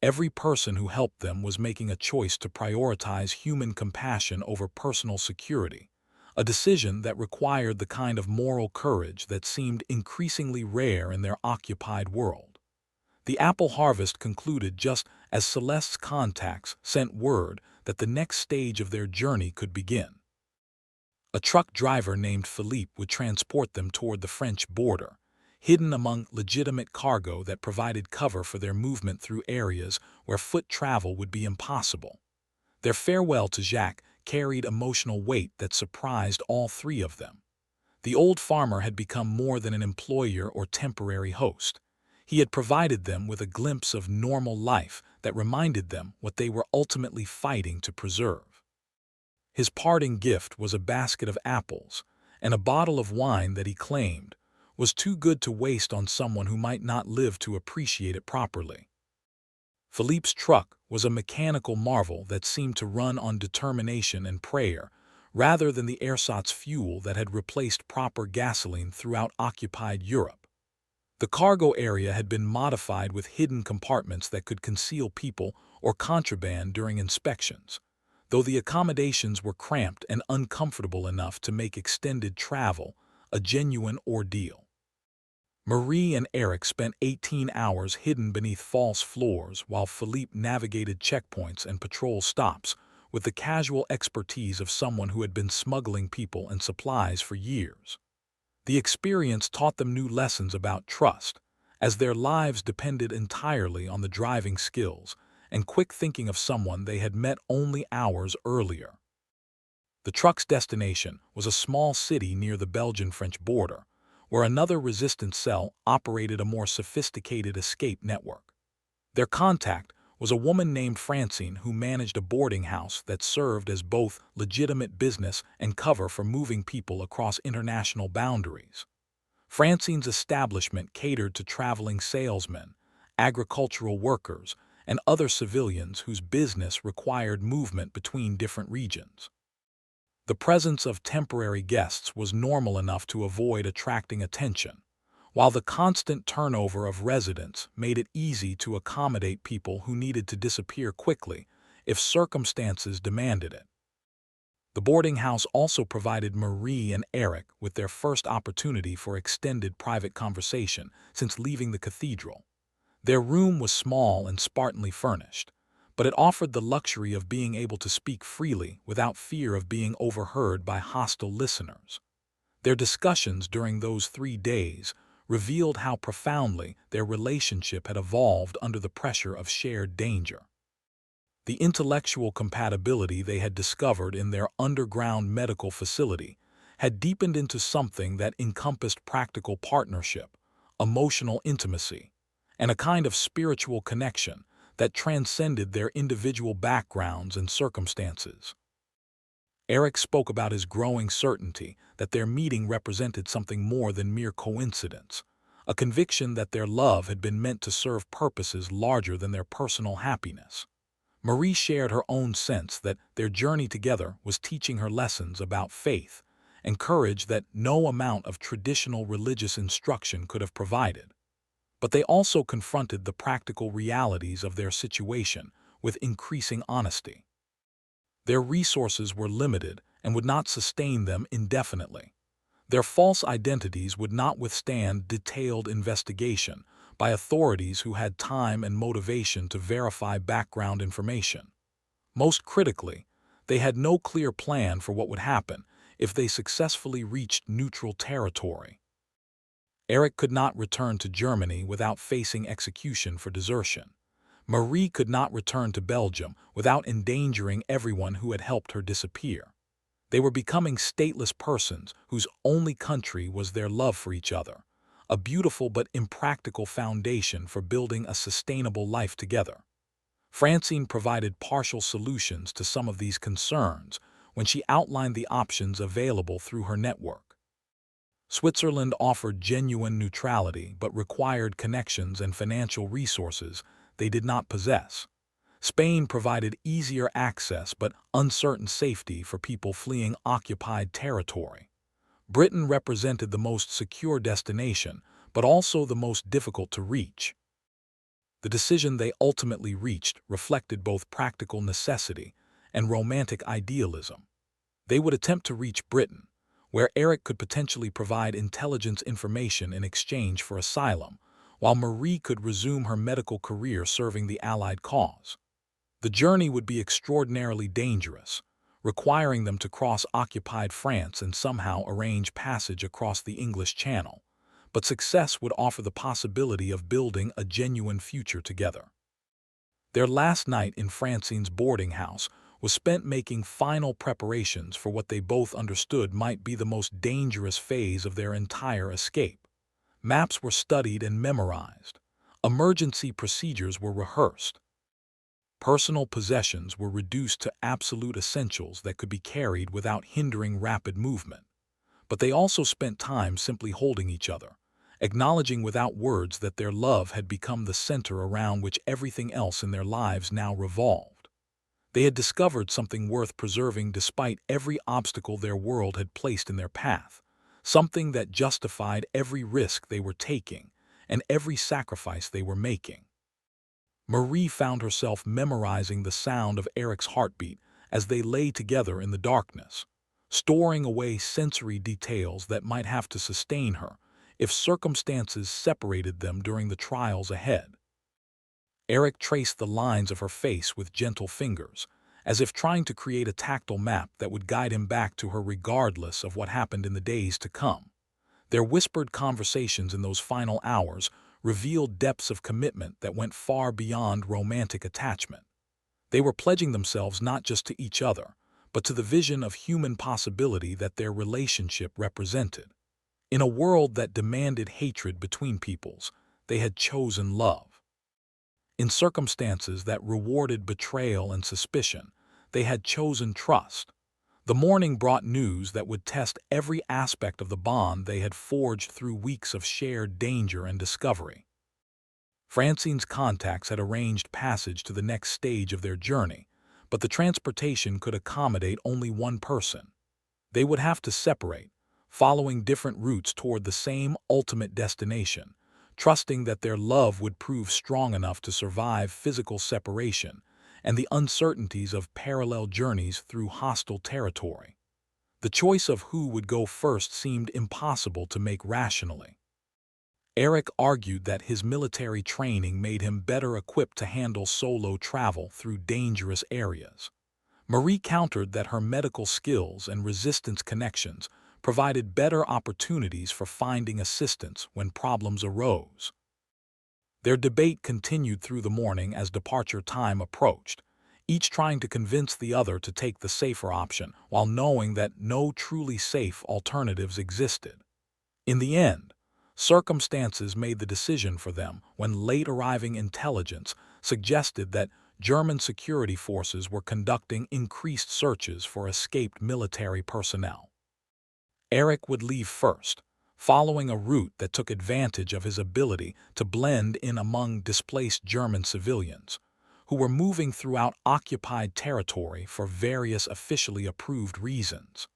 Every person who helped them was making a choice to prioritize human compassion over personal security, a decision that required the kind of moral courage that seemed increasingly rare in their occupied world. The apple harvest concluded just as Celeste's contacts sent word that the next stage of their journey could begin. A truck driver named Philippe would transport them toward the French border, hidden among legitimate cargo that provided cover for their movement through areas where foot travel would be impossible. Their farewell to Jacques carried emotional weight that surprised all three of them. The old farmer had become more than an employer or temporary host. He had provided them with a glimpse of normal life that reminded them what they were ultimately fighting to preserve. His parting gift was a basket of apples and a bottle of wine that he claimed was too good to waste on someone who might not live to appreciate it properly. Philippe's truck was a mechanical marvel that seemed to run on determination and prayer, rather than the ersatz fuel that had replaced proper gasoline throughout occupied Europe. The cargo area had been modified with hidden compartments that could conceal people or contraband during inspections, though the accommodations were cramped and uncomfortable enough to make extended travel a genuine ordeal. Marie and Eric spent 18 hours hidden beneath false floors while Philippe navigated checkpoints and patrol stops with the casual expertise of someone who had been smuggling people and supplies for years. The experience taught them new lessons about trust, as their lives depended entirely on the driving skills and quick thinking of someone they had met only hours earlier. The truck's destination was a small city near the Belgian-French border, where another resistance cell operated a more sophisticated escape network. Their contact was a woman named Francine who managed a boarding house that served as both legitimate business and cover for moving people across international boundaries. Francine's establishment catered to traveling salesmen, agricultural workers, and other civilians whose business required movement between different regions. The presence of temporary guests was normal enough to avoid attracting attention, while the constant turnover of residents made it easy to accommodate people who needed to disappear quickly if circumstances demanded it. The boarding house also provided Marie and Eric with their first opportunity for extended private conversation since leaving the cathedral. Their room was small and spartanly furnished, but it offered the luxury of being able to speak freely without fear of being overheard by hostile listeners. Their discussions during those 3 days revealed how profoundly their relationship had evolved under the pressure of shared danger. The intellectual compatibility they had discovered in their underground medical facility had deepened into something that encompassed practical partnership, emotional intimacy, and a kind of spiritual connection that transcended their individual backgrounds and circumstances. Eric spoke about his growing certainty that their meeting represented something more than mere coincidence, a conviction that their love had been meant to serve purposes larger than their personal happiness. Marie shared her own sense that their journey together was teaching her lessons about faith and courage that no amount of traditional religious instruction could have provided. But they also confronted the practical realities of their situation with increasing honesty. Their resources were limited and would not sustain them indefinitely. Their false identities would not withstand detailed investigation by authorities who had time and motivation to verify background information. Most critically, they had no clear plan for what would happen if they successfully reached neutral territory. Eric could not return to Germany without facing execution for desertion. Marie could not return to Belgium without endangering everyone who had helped her disappear. They were becoming stateless persons whose only country was their love for each other, a beautiful but impractical foundation for building a sustainable life together. Francine provided partial solutions to some of these concerns when she outlined the options available through her network. Switzerland offered genuine neutrality but required connections and financial resources they did not possess. Spain provided easier access but uncertain safety for people fleeing occupied territory. Britain represented the most secure destination, but also the most difficult to reach. The decision they ultimately reached reflected both practical necessity and romantic idealism. They would attempt to reach Britain, where Eric could potentially provide intelligence information in exchange for asylum, while Marie could resume her medical career serving the Allied cause. The journey would be extraordinarily dangerous, requiring them to cross occupied France and somehow arrange passage across the English Channel, but success would offer the possibility of building a genuine future together. Their last night in Francine's boarding house was spent making final preparations for what they both understood might be the most dangerous phase of their entire escape. Maps were studied and memorized. Emergency procedures were rehearsed. Personal possessions were reduced to absolute essentials that could be carried without hindering rapid movement. But they also spent time simply holding each other, acknowledging without words that their love had become the center around which everything else in their lives now revolved. They had discovered something worth preserving despite every obstacle their world had placed in their path, something that justified every risk they were taking and every sacrifice they were making. Marie found herself memorizing the sound of Eric's heartbeat as they lay together in the darkness, storing away sensory details that might have to sustain her if circumstances separated them during the trials ahead. Eric traced the lines of her face with gentle fingers, as if trying to create a tactile map that would guide him back to her regardless of what happened in the days to come. Their whispered conversations in those final hours revealed depths of commitment that went far beyond romantic attachment. They were pledging themselves not just to each other, but to the vision of human possibility that their relationship represented. In a world that demanded hatred between peoples, they had chosen love. In circumstances that rewarded betrayal and suspicion, they had chosen trust. The morning brought news that would test every aspect of the bond they had forged through weeks of shared danger and discovery. Francine's contacts had arranged passage to the next stage of their journey, but the transportation could accommodate only one person. They would have to separate, following different routes toward the same ultimate destination, trusting that their love would prove strong enough to survive physical separation and the uncertainties of parallel journeys through hostile territory. The choice of who would go first seemed impossible to make rationally. Eric argued that his military training made him better equipped to handle solo travel through dangerous areas. Marie countered that her medical skills and resistance connections provided better opportunities for finding assistance when problems arose. Their debate continued through the morning as departure time approached, each trying to convince the other to take the safer option while knowing that no truly safe alternatives existed. In the end, circumstances made the decision for them when late-arriving intelligence suggested that German security forces were conducting increased searches for escaped military personnel. Eric would leave first, following a route that took advantage of his ability to blend in among displaced German civilians, who were moving throughout occupied territory for various officially approved reasons.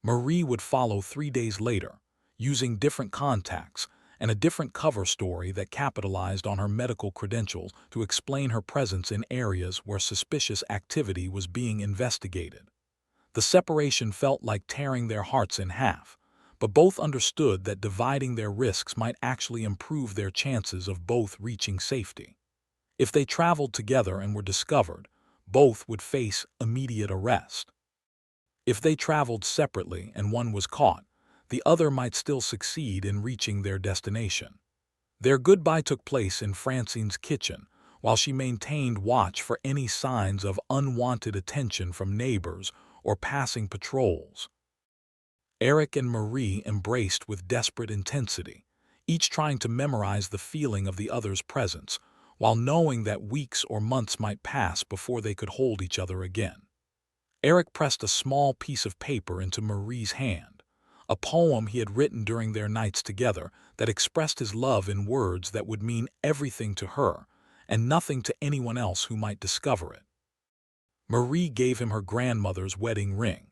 Marie would follow 3 days later, using different contacts and a different cover story that capitalized on her medical credentials to explain her presence in areas where suspicious activity was being investigated. The separation felt like tearing their hearts in half, but both understood that dividing their risks might actually improve their chances of both reaching safety. If they traveled together and were discovered, both would face immediate arrest. If they traveled separately and one was caught, the other might still succeed in reaching their destination. Their goodbye took place in Francine's kitchen, while she maintained watch for any signs of unwanted attention from neighbors or passing patrols. Eric and Marie embraced with desperate intensity, each trying to memorize the feeling of the other's presence, while knowing that weeks or months might pass before they could hold each other again. Eric pressed a small piece of paper into Marie's hand, a poem he had written during their nights together that expressed his love in words that would mean everything to her and nothing to anyone else who might discover it. Marie gave him her grandmother's wedding ring,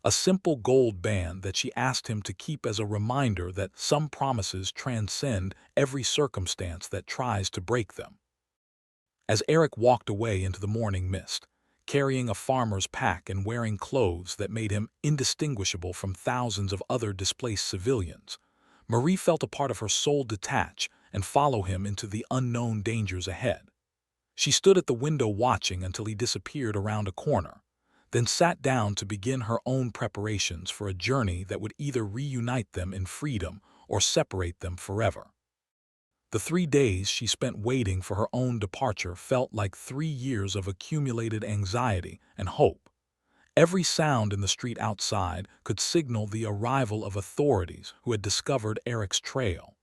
a simple gold band that she asked him to keep as a reminder that some promises transcend every circumstance that tries to break them. As Eric walked away into the morning mist, carrying a farmer's pack and wearing clothes that made him indistinguishable from thousands of other displaced civilians, Marie felt a part of her soul detach and follow him into the unknown dangers ahead. She stood at the window watching until he disappeared around a corner, then sat down to begin her own preparations for a journey that would either reunite them in freedom or separate them forever. The 3 days she spent waiting for her own departure felt like 3 years of accumulated anxiety and hope. Every sound in the street outside could signal the arrival of authorities who had discovered Eric's trail.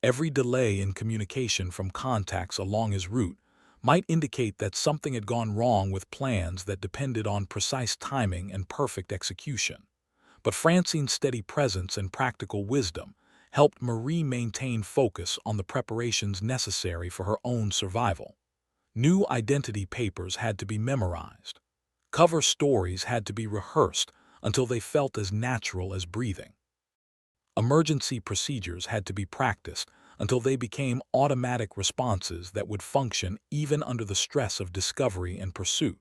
Every delay in communication from contacts along his route might indicate that something had gone wrong with plans that depended on precise timing and perfect execution. But Francine's steady presence and practical wisdom helped Marie maintain focus on the preparations necessary for her own survival. New identity papers had to be memorized. Cover stories had to be rehearsed until they felt as natural as breathing. Emergency procedures had to be practiced until they became automatic responses that would function even under the stress of discovery and pursuit.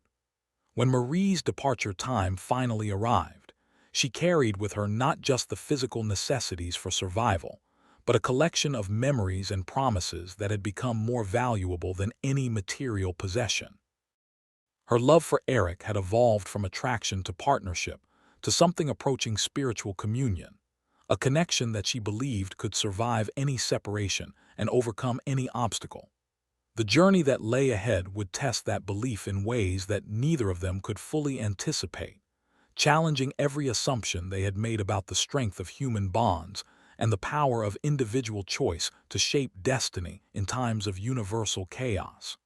When Marie's departure time finally arrived, she carried with her not just the physical necessities for survival, but a collection of memories and promises that had become more valuable than any material possession. Her love for Eric had evolved from attraction to partnership to something approaching spiritual communion, a connection that she believed could survive any separation and overcome any obstacle. The journey that lay ahead would test that belief in ways that neither of them could fully anticipate, challenging every assumption they had made about the strength of human bonds and the power of individual choice to shape destiny in times of universal chaos.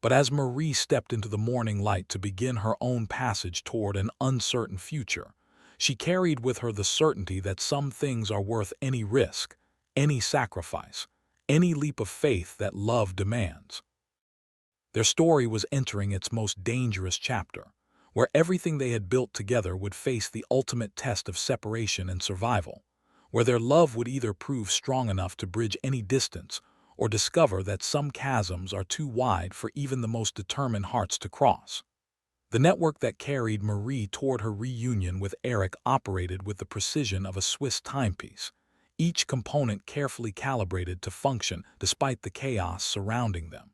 But as Marie stepped into the morning light to begin her own passage toward an uncertain future, she carried with her the certainty that some things are worth any risk, any sacrifice, any leap of faith that love demands. Their story was entering its most dangerous chapter, where everything they had built together would face the ultimate test of separation and survival, where their love would either prove strong enough to bridge any distance or discover that some chasms are too wide for even the most determined hearts to cross. The network that carried Marie toward her reunion with Eric operated with the precision of a Swiss timepiece, each component carefully calibrated to function despite the chaos surrounding them.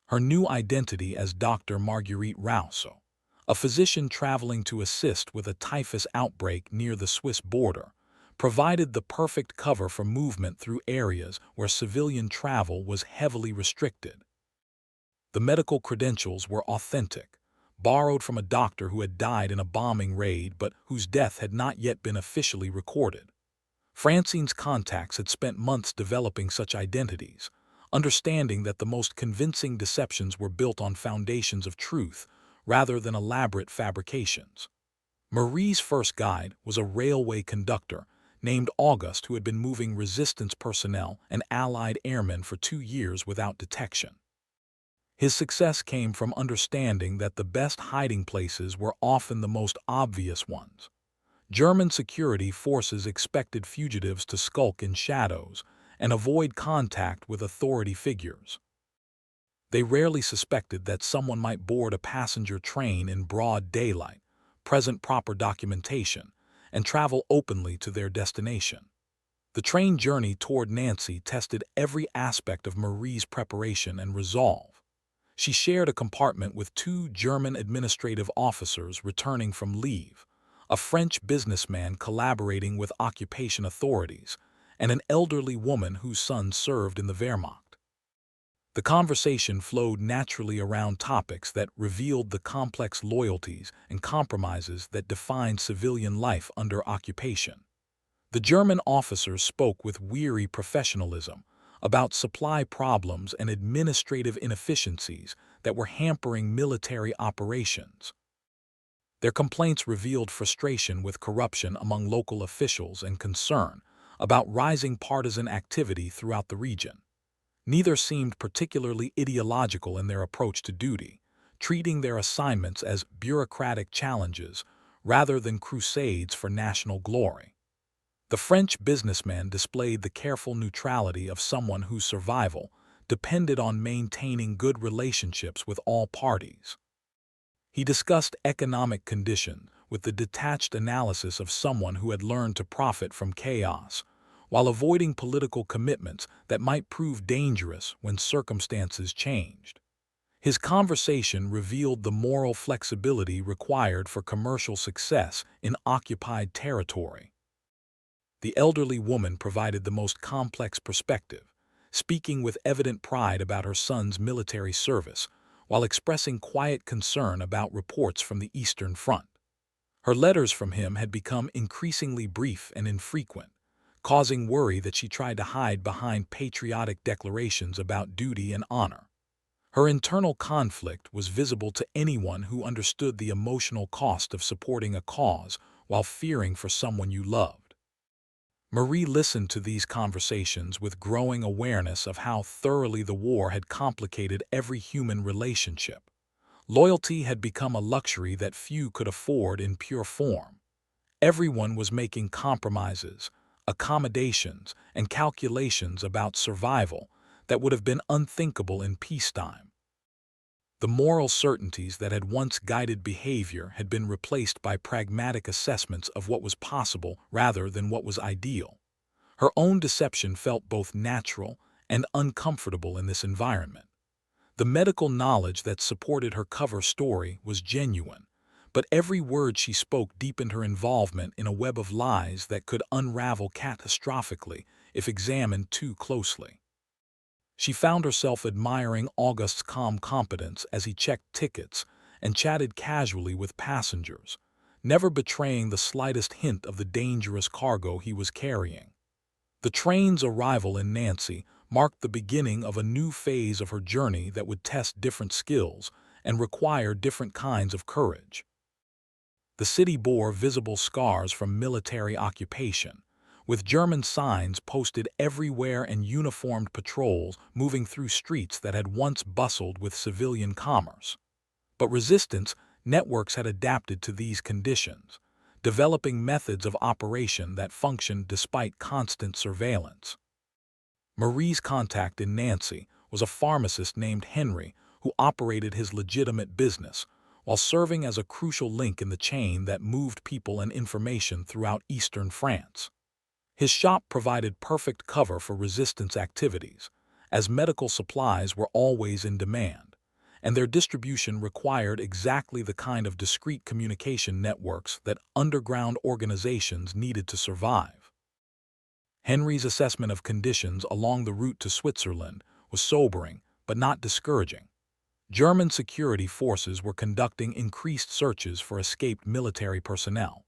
Her new identity as Dr. Marguerite Rousseau, a physician traveling to assist with a typhus outbreak near the Swiss border, provided the perfect cover for movement through areas where civilian travel was heavily restricted. The medical credentials were authentic, borrowed from a doctor who had died in a bombing raid but whose death had not yet been officially recorded. Francine's contacts had spent months developing such identities, understanding that the most convincing deceptions were built on foundations of truth rather than elaborate fabrications. Marie's first guide was a railway conductor named August who had been moving resistance personnel and Allied airmen for 2 years without detection. His success came from understanding that the best hiding places were often the most obvious ones. German security forces expected fugitives to skulk in shadows and avoid contact with authority figures. They rarely suspected that someone might board a passenger train in broad daylight, present proper documentation, and travel openly to their destination. The train journey toward Nancy tested every aspect of Marie's preparation and resolve. She shared a compartment with 2 German administrative officers returning from leave, a French businessman collaborating with occupation authorities, and an elderly woman whose son served in the Wehrmacht. The conversation flowed naturally around topics that revealed the complex loyalties and compromises that defined civilian life under occupation. The German officers spoke with weary professionalism about supply problems and administrative inefficiencies that were hampering military operations. Their complaints revealed frustration with corruption among local officials and concern about rising partisan activity throughout the region. Neither seemed particularly ideological in their approach to duty, treating their assignments as bureaucratic challenges rather than crusades for national glory. The French businessman displayed the careful neutrality of someone whose survival depended on maintaining good relationships with all parties. He discussed economic conditions with the detached analysis of someone who had learned to profit from chaos, while avoiding political commitments that might prove dangerous when circumstances changed. His conversation revealed the moral flexibility required for commercial success in occupied territory. The elderly woman provided the most complex perspective, speaking with evident pride about her son's military service, while expressing quiet concern about reports from the Eastern Front. Her letters from him had become increasingly brief and infrequent, causing worry that she tried to hide behind patriotic declarations about duty and honor. Her internal conflict was visible to anyone who understood the emotional cost of supporting a cause while fearing for someone you loved. Marie listened to these conversations with growing awareness of how thoroughly the war had complicated every human relationship. Loyalty had become a luxury that few could afford in pure form. Everyone was making compromises, accommodations, and calculations about survival that would have been unthinkable in peacetime. The moral certainties that had once guided behavior had been replaced by pragmatic assessments of what was possible rather than what was ideal. Her own deception felt both natural and uncomfortable in this environment. The medical knowledge that supported her cover story was genuine, but every word she spoke deepened her involvement in a web of lies that could unravel catastrophically if examined too closely. She found herself admiring August's calm competence as he checked tickets and chatted casually with passengers, never betraying the slightest hint of the dangerous cargo he was carrying. The train's arrival in Nancy marked the beginning of a new phase of her journey that would test different skills and require different kinds of courage. The city bore visible scars from military occupation, with German signs posted everywhere and uniformed patrols moving through streets that had once bustled with civilian commerce. But resistance networks had adapted to these conditions, developing methods of operation that functioned despite constant surveillance. Marie's contact in Nancy was a pharmacist named Henry who operated his legitimate business, while serving as a crucial link in the chain that moved people and information throughout eastern France. His shop provided perfect cover for resistance activities, as medical supplies were always in demand, and their distribution required exactly the kind of discreet communication networks that underground organizations needed to survive. Henry's assessment of conditions along the route to Switzerland was sobering but not discouraging. German security forces were conducting increased searches for escaped military personnel,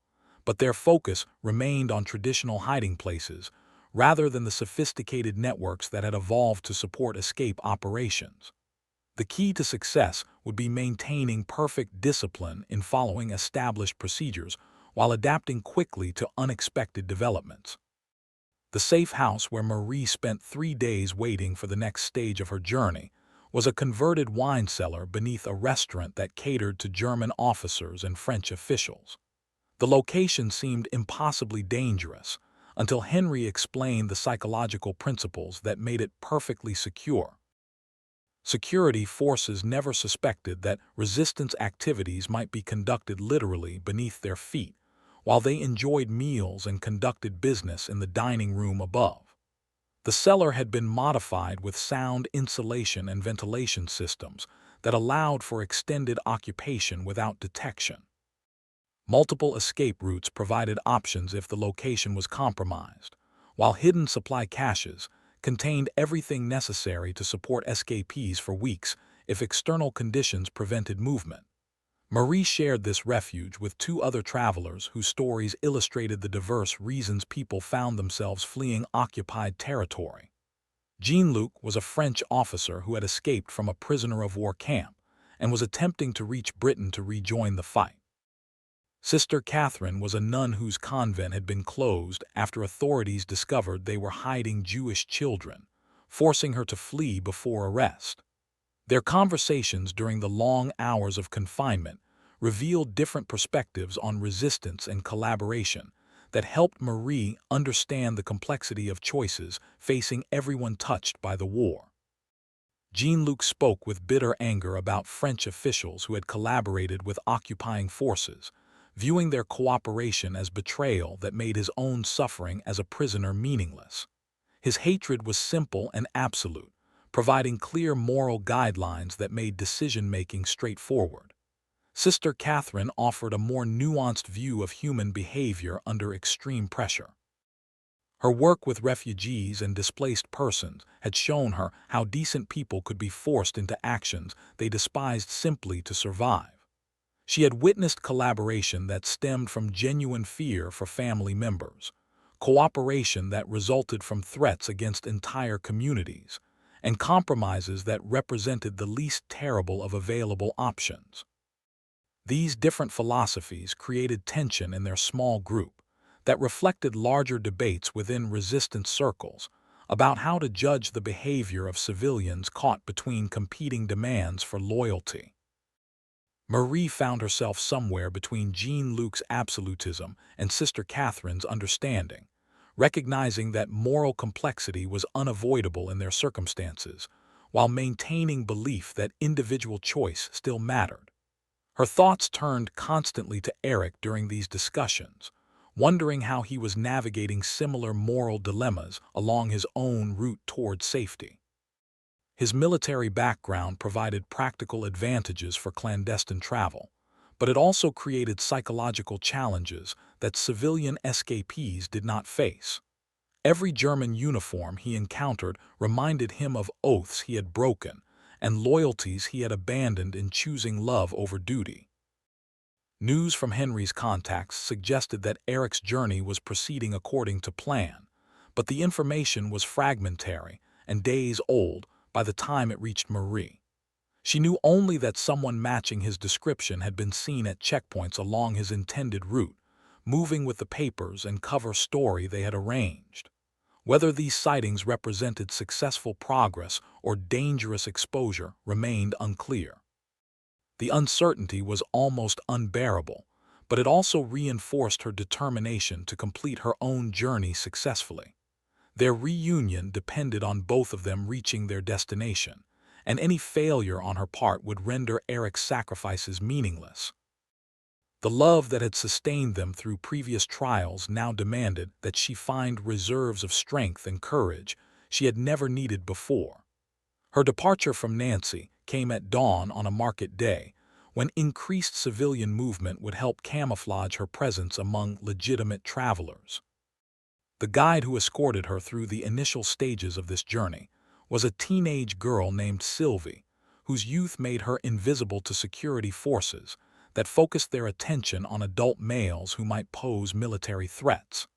but their focus remained on traditional hiding places rather than the sophisticated networks that had evolved to support escape operations. The key to success would be maintaining perfect discipline in following established procedures while adapting quickly to unexpected developments. The safe house where Marie spent 3 days waiting for the next stage of her journey was a converted wine cellar beneath a restaurant that catered to German officers and French officials. The location seemed impossibly dangerous until Henry explained the psychological principles that made it perfectly secure. Security forces never suspected that resistance activities might be conducted literally beneath their feet, while they enjoyed meals and conducted business in the dining room above. The cellar had been modified with sound insulation and ventilation systems that allowed for extended occupation without detection. Multiple escape routes provided options if the location was compromised, while hidden supply caches contained everything necessary to support escapees for weeks if external conditions prevented movement. Marie shared this refuge with 2 other travelers whose stories illustrated the diverse reasons people found themselves fleeing occupied territory. Jean-Luc was a French officer who had escaped from a prisoner of war camp and was attempting to reach Britain to rejoin the fight. Sister Catherine was a nun whose convent had been closed after authorities discovered they were hiding Jewish children, forcing her to flee before arrest. Their conversations during the long hours of confinement revealed different perspectives on resistance and collaboration that helped Marie understand the complexity of choices facing everyone touched by the war. Jean-Luc spoke with bitter anger about French officials who had collaborated with occupying forces, viewing their cooperation as betrayal that made his own suffering as a prisoner meaningless. His hatred was simple and absolute, providing clear moral guidelines that made decision-making straightforward. Sister Catherine offered a more nuanced view of human behavior under extreme pressure. Her work with refugees and displaced persons had shown her how decent people could be forced into actions they despised simply to survive. She had witnessed collaboration that stemmed from genuine fear for family members, cooperation that resulted from threats against entire communities, and compromises that represented the least terrible of available options. These different philosophies created tension in their small group that reflected larger debates within resistance circles about how to judge the behavior of civilians caught between competing demands for loyalty. Marie found herself somewhere between Jean-Luc's absolutism and Sister Catherine's understanding, recognizing that moral complexity was unavoidable in their circumstances, while maintaining belief that individual choice still mattered. Her thoughts turned constantly to Eric during these discussions, wondering how he was navigating similar moral dilemmas along his own route toward safety. His military background provided practical advantages for clandestine travel, but it also created psychological challenges that civilian escapees did not face. Every German uniform he encountered reminded him of oaths he had broken and loyalties he had abandoned in choosing love over duty. News from Henry's contacts suggested that Eric's journey was proceeding according to plan, but the information was fragmentary and days old by the time it reached Marie. She knew only that someone matching his description had been seen at checkpoints along his intended route, moving with the papers and cover story they had arranged. Whether these sightings represented successful progress or dangerous exposure remained unclear. The uncertainty was almost unbearable, but it also reinforced her determination to complete her own journey successfully. Their reunion depended on both of them reaching their destination, and any failure on her part would render Eric's sacrifices meaningless. The love that had sustained them through previous trials now demanded that she find reserves of strength and courage she had never needed before. Her departure from Nancy came at dawn on a market day, when increased civilian movement would help camouflage her presence among legitimate travelers. The guide who escorted her through the initial stages of this journey was a teenage girl named Sylvie, whose youth made her invisible to security forces that focused their attention on adult males who might pose military threats.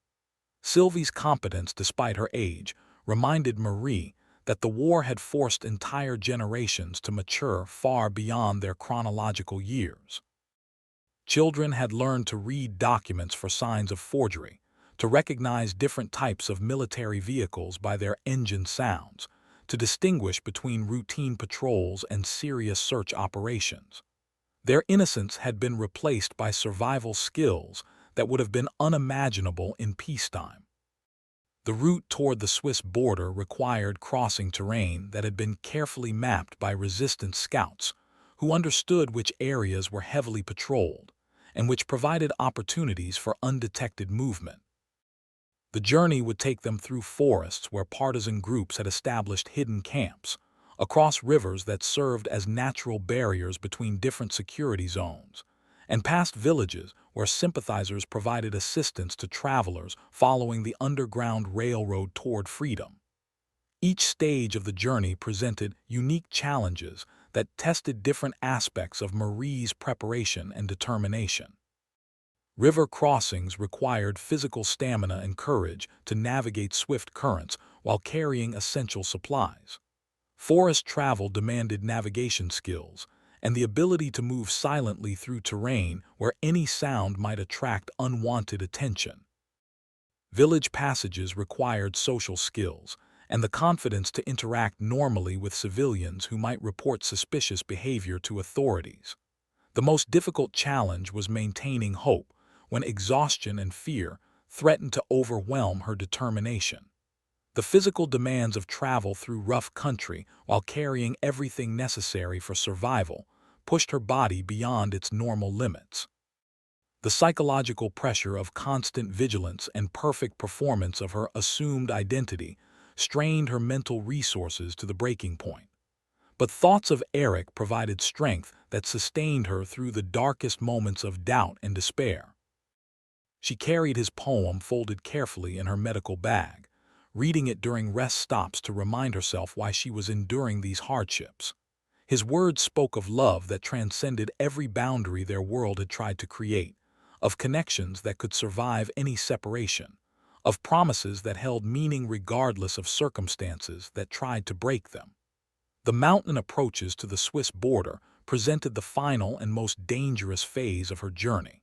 Sylvie's competence despite her age reminded Marie that the war had forced entire generations to mature far beyond their chronological years. Children had learned to read documents for signs of forgery, to recognize different types of military vehicles by their engine sounds, to distinguish between routine patrols and serious search operations. Their innocence had been replaced by survival skills that would have been unimaginable in peacetime. The route toward the Swiss border required crossing terrain that had been carefully mapped by resistance scouts, who understood which areas were heavily patrolled and which provided opportunities for undetected movement. The journey would take them through forests where partisan groups had established hidden camps, across rivers that served as natural barriers between different security zones, and past villages where sympathizers provided assistance to travelers following the underground railroad toward freedom. Each stage of the journey presented unique challenges that tested different aspects of Marie's preparation and determination. River crossings required physical stamina and courage to navigate swift currents while carrying essential supplies. Forest travel demanded navigation skills, and the ability to move silently through terrain where any sound might attract unwanted attention. Village passages required social skills and the confidence to interact normally with civilians who might report suspicious behavior to authorities. The most difficult challenge was maintaining hope when exhaustion and fear threatened to overwhelm her determination. The physical demands of travel through rough country while carrying everything necessary for survival pushed her body beyond its normal limits. The psychological pressure of constant vigilance and perfect performance of her assumed identity strained her mental resources to the breaking point. But thoughts of Eric provided strength that sustained her through the darkest moments of doubt and despair. She carried his poem folded carefully in her medical bag, reading it during rest stops to remind herself why she was enduring these hardships. His words spoke of love that transcended every boundary their world had tried to create, of connections that could survive any separation, of promises that held meaning regardless of circumstances that tried to break them. The mountain approaches to the Swiss border presented the final and most dangerous phase of her journey.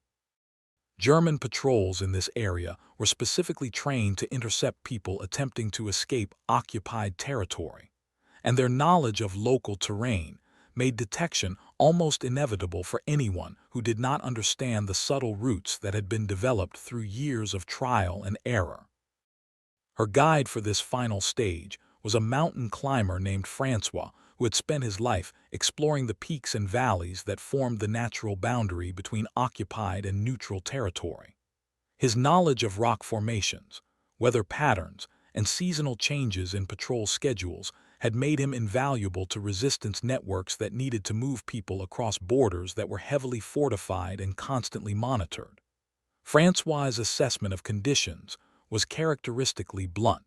German patrols in this area were specifically trained to intercept people attempting to escape occupied territory, and their knowledge of local terrain made detection almost inevitable for anyone who did not understand the subtle routes that had been developed through years of trial and error. Her guide for this final stage was a mountain climber named Francois, who had spent his life exploring the peaks and valleys that formed the natural boundary between occupied and neutral territory. His knowledge of rock formations, weather patterns, and seasonal changes in patrol schedules had made him invaluable to resistance networks that needed to move people across borders that were heavily fortified and constantly monitored. Francois's assessment of conditions was characteristically blunt.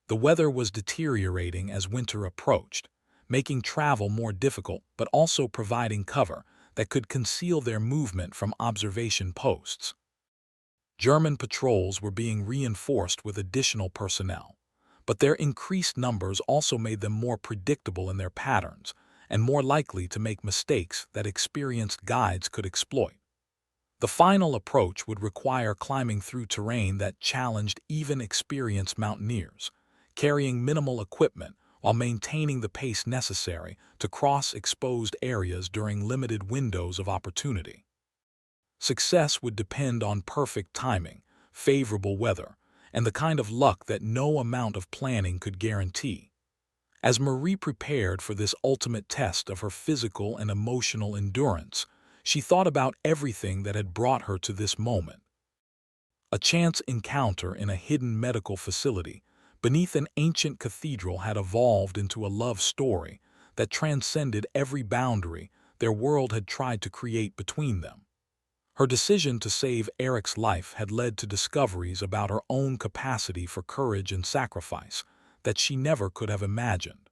The weather was deteriorating as winter approached, making travel more difficult but also providing cover that could conceal their movement from observation posts. German patrols were being reinforced with additional personnel, but their increased numbers also made them more predictable in their patterns and more likely to make mistakes that experienced guides could exploit. The final approach would require climbing through terrain that challenged even experienced mountaineers, carrying minimal equipment while maintaining the pace necessary to cross exposed areas during limited windows of opportunity. Success would depend on perfect timing, favorable weather, and the kind of luck that no amount of planning could guarantee. As Marie prepared for this ultimate test of her physical and emotional endurance, she thought about everything that had brought her to this moment. A chance encounter in a hidden medical facility beneath an ancient cathedral had evolved into a love story that transcended every boundary their world had tried to create between them. Her decision to save Eric's life had led to discoveries about her own capacity for courage and sacrifice that she never could have imagined.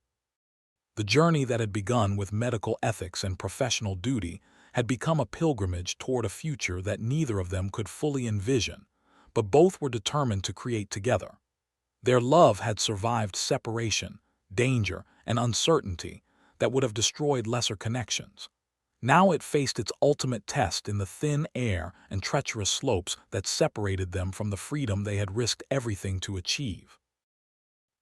The journey that had begun with medical ethics and professional duty had become a pilgrimage toward a future that neither of them could fully envision, but both were determined to create together. Their love had survived separation, danger, and uncertainty that would have destroyed lesser connections. Now it faced its ultimate test in the thin air and treacherous slopes that separated them from the freedom they had risked everything to achieve.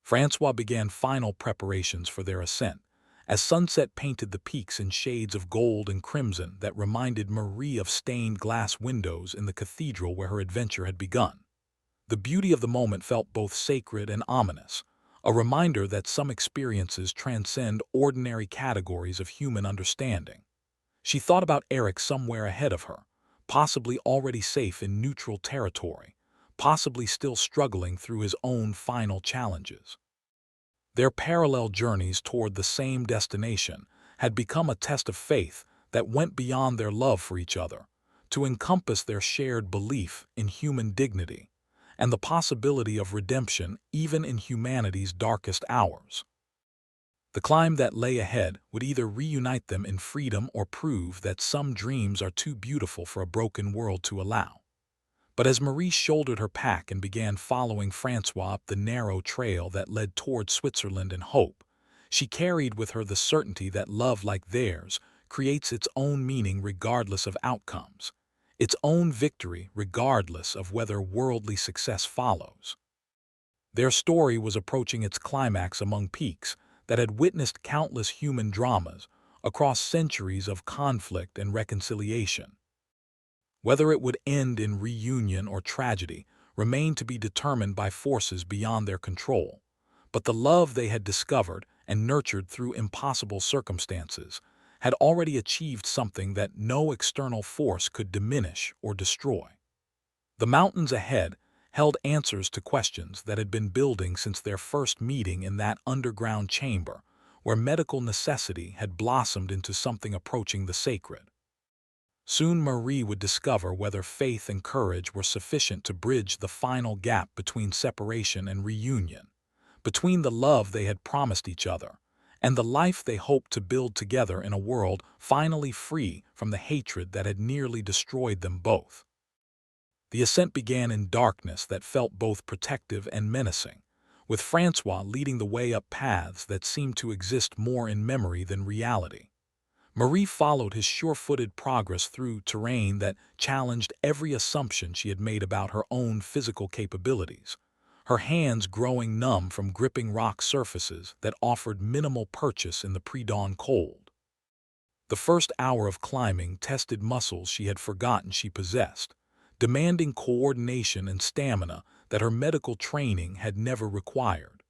Francois began final preparations for their ascent, as sunset painted the peaks in shades of gold and crimson that reminded Marie of stained glass windows in the cathedral where her adventure had begun. The beauty of the moment felt both sacred and ominous, a reminder that some experiences transcend ordinary categories of human understanding. She thought about Eric somewhere ahead of her, possibly already safe in neutral territory, possibly still struggling through his own final challenges. Their parallel journeys toward the same destination had become a test of faith that went beyond their love for each other, to encompass their shared belief in human dignity and the possibility of redemption even in humanity's darkest hours. The climb that lay ahead would either reunite them in freedom or prove that some dreams are too beautiful for a broken world to allow. But as Marie shouldered her pack and began following Francois up the narrow trail that led toward Switzerland and hope, she carried with her the certainty that love like theirs creates its own meaning regardless of outcomes, its own victory regardless of whether worldly success follows. Their story was approaching its climax among peaks that had witnessed countless human dramas across centuries of conflict and reconciliation. Whether it would end in reunion or tragedy remained to be determined by forces beyond their control, but the love they had discovered and nurtured through impossible circumstances had already achieved something that no external force could diminish or destroy. The mountains ahead held answers to questions that had been building since their first meeting in that underground chamber, where medical necessity had blossomed into something approaching the sacred. Soon Marie would discover whether faith and courage were sufficient to bridge the final gap between separation and reunion, between the love they had promised each other and the life they hoped to build together in a world finally free from the hatred that had nearly destroyed them both. The ascent began in darkness that felt both protective and menacing, with Francois leading the way up paths that seemed to exist more in memory than reality. Marie followed his sure-footed progress through terrain that challenged every assumption she had made about her own physical capabilities, her hands growing numb from gripping rock surfaces that offered minimal purchase in the pre-dawn cold. The first hour of climbing tested muscles she had forgotten she possessed, demanding coordination and stamina that her medical training had never required.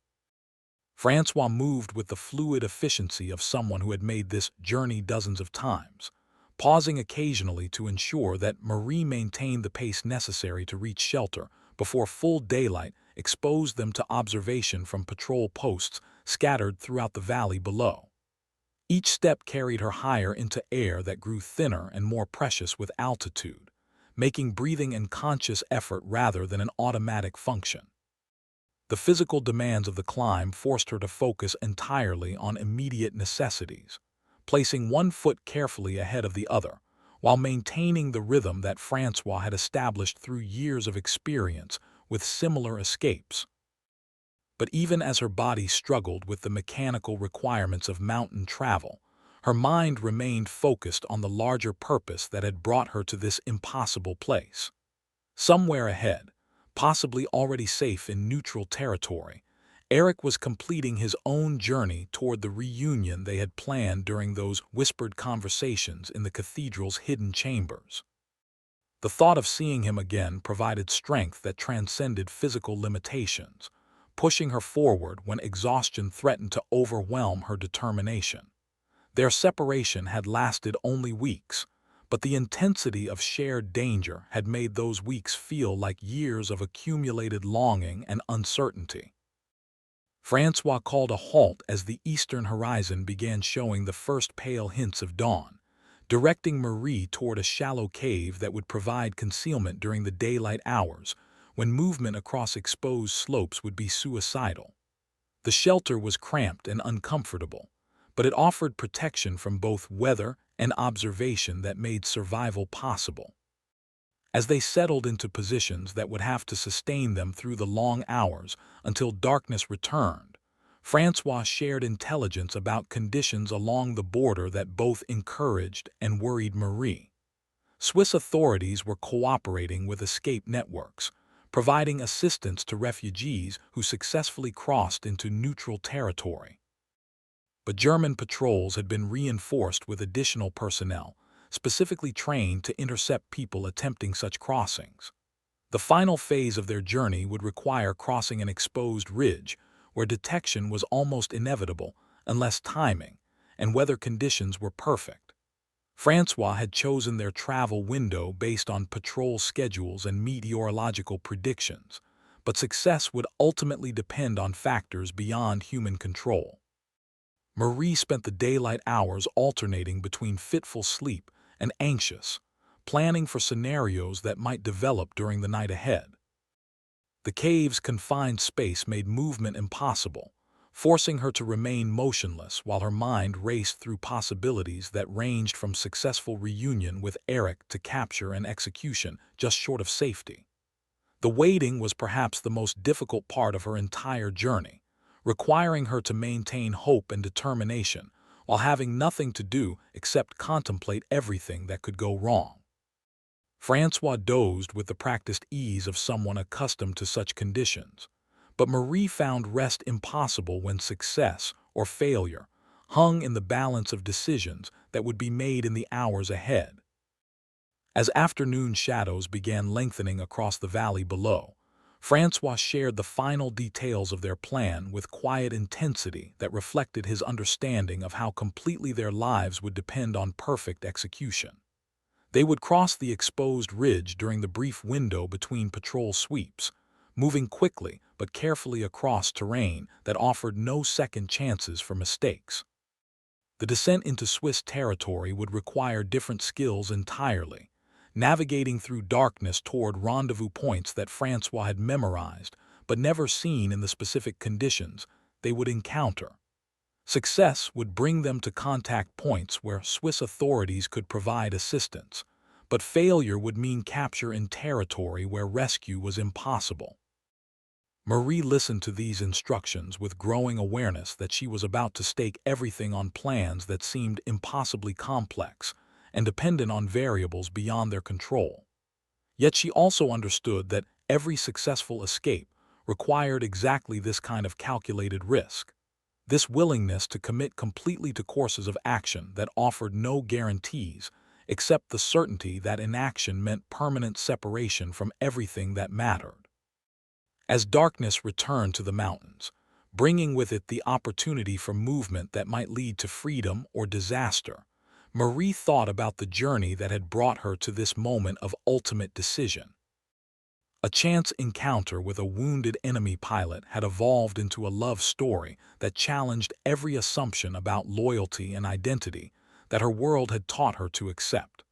Francois moved with the fluid efficiency of someone who had made this journey dozens of times, pausing occasionally to ensure that Marie maintained the pace necessary to reach shelter before full daylight exposed them to observation from patrol posts scattered throughout the valley below. Each step carried her higher into air that grew thinner and more precious with altitude, making breathing an conscious effort rather than an automatic function. The physical demands of the climb forced her to focus entirely on immediate necessities, placing one foot carefully ahead of the other, while maintaining the rhythm that Francois had established through years of experience with similar escapes. But even as her body struggled with the mechanical requirements of mountain travel, her mind remained focused on the larger purpose that had brought her to this impossible place. Somewhere ahead, possibly already safe in neutral territory, Eric was completing his own journey toward the reunion they had planned during those whispered conversations in the cathedral's hidden chambers. The thought of seeing him again provided strength that transcended physical limitations, pushing her forward when exhaustion threatened to overwhelm her determination. Their separation had lasted only weeks, but the intensity of shared danger had made those weeks feel like years of accumulated longing and uncertainty. Francois called a halt as the eastern horizon began showing the first pale hints of dawn, directing Marie toward a shallow cave that would provide concealment during the daylight hours, when movement across exposed slopes would be suicidal. The shelter was cramped and uncomfortable, but it offered protection from both weather and observation that made survival possible. As they settled into positions that would have to sustain them through the long hours until darkness returned, Francois shared intelligence about conditions along the border that both encouraged and worried Marie. Swiss authorities were cooperating with escape networks, providing assistance to refugees who successfully crossed into neutral territory. But German patrols had been reinforced with additional personnel, specifically trained to intercept people attempting such crossings. The final phase of their journey would require crossing an exposed ridge, where detection was almost inevitable unless timing and weather conditions were perfect. Francois had chosen their travel window based on patrol schedules and meteorological predictions, but success would ultimately depend on factors beyond human control. Marie spent the daylight hours alternating between fitful sleep and anxious, planning for scenarios that might develop during the night ahead. The cave's confined space made movement impossible, forcing her to remain motionless while her mind raced through possibilities that ranged from successful reunion with Eric to capture and execution just short of safety. The waiting was perhaps the most difficult part of her entire journey, requiring her to maintain hope and determination while having nothing to do except contemplate everything that could go wrong. Francois dozed with the practiced ease of someone accustomed to such conditions, but Marie found rest impossible when success or failure hung in the balance of decisions that would be made in the hours ahead. As afternoon shadows began lengthening across the valley below, Francois shared the final details of their plan with quiet intensity that reflected his understanding of how completely their lives would depend on perfect execution. They would cross the exposed ridge during the brief window between patrol sweeps, moving quickly but carefully across terrain that offered no second chances for mistakes. The descent into Swiss territory would require different skills entirely, navigating through darkness toward rendezvous points that Francois had memorized but never seen in the specific conditions they would encounter. Success would bring them to contact points where Swiss authorities could provide assistance, but failure would mean capture in territory where rescue was impossible. Marie listened to these instructions with growing awareness that she was about to stake everything on plans that seemed impossibly complex and dependent on variables beyond their control. Yet she also understood that every successful escape required exactly this kind of calculated risk. This willingness to commit completely to courses of action that offered no guarantees except the certainty that inaction meant permanent separation from everything that mattered. As darkness returned to the mountains, bringing with it the opportunity for movement that might lead to freedom or disaster, Marie thought about the journey that had brought her to this moment of ultimate decision. A chance encounter with a wounded enemy pilot had evolved into a love story that challenged every assumption about loyalty and identity that her world had taught her to accept.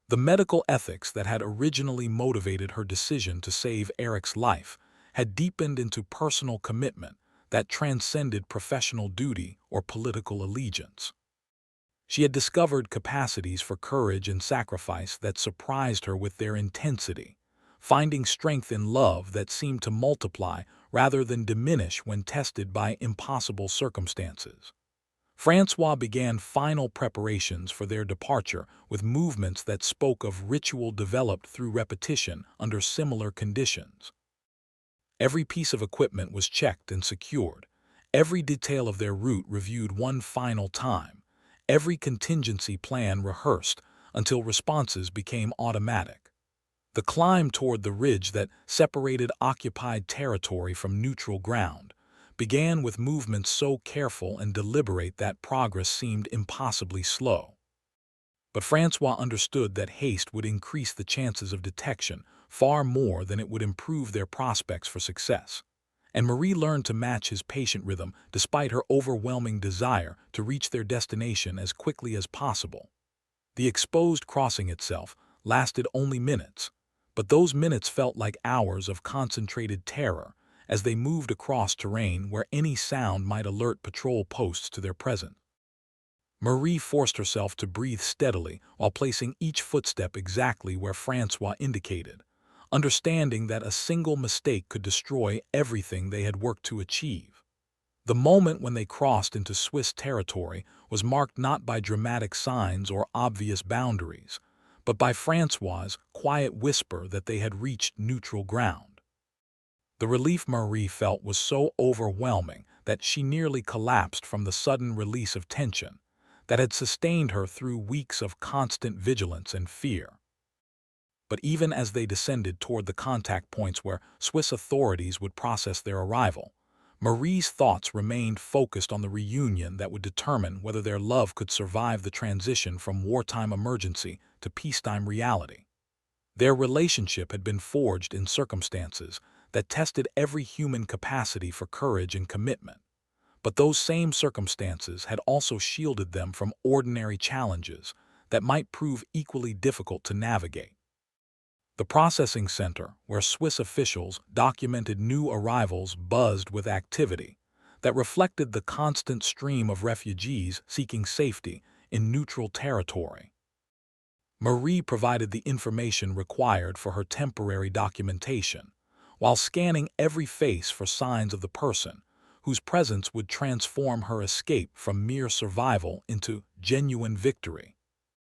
The medical ethics that had originally motivated her decision to save Eric's life had deepened into personal commitment that transcended professional duty or political allegiance. She had discovered capacities for courage and sacrifice that surprised her with their intensity, finding strength in love that seemed to multiply rather than diminish when tested by impossible circumstances. Francois began final preparations for their departure with movements that spoke of ritual developed through repetition under similar conditions. Every piece of equipment was checked and secured, every detail of their route reviewed one final time, every contingency plan rehearsed until responses became automatic. The climb toward the ridge that separated occupied territory from neutral ground began with movements so careful and deliberate that progress seemed impossibly slow. But Francois understood that haste would increase the chances of detection far more than it would improve their prospects for success, and Marie learned to match his patient rhythm despite her overwhelming desire to reach their destination as quickly as possible. The exposed crossing itself lasted only minutes, but those minutes felt like hours of concentrated terror as they moved across terrain where any sound might alert patrol posts to their presence. Marie forced herself to breathe steadily while placing each footstep exactly where Francois indicated, understanding that a single mistake could destroy everything they had worked to achieve. The moment when they crossed into Swiss territory was marked not by dramatic signs or obvious boundaries, but by Francois's quiet whisper that they had reached neutral ground. The relief Marie felt was so overwhelming that she nearly collapsed from the sudden release of tension that had sustained her through weeks of constant vigilance and fear. But even as they descended toward the contact points where Swiss authorities would process their arrival, Marie's thoughts remained focused on the reunion that would determine whether their love could survive the transition from wartime emergency to peacetime reality. Their relationship had been forged in circumstances that tested every human capacity for courage and commitment, but those same circumstances had also shielded them from ordinary challenges that might prove equally difficult to navigate. The processing center, where Swiss officials documented new arrivals, buzzed with activity that reflected the constant stream of refugees seeking safety in neutral territory. Marie provided the information required for her temporary documentation, while scanning every face for signs of the person whose presence would transform her escape from mere survival into genuine victory.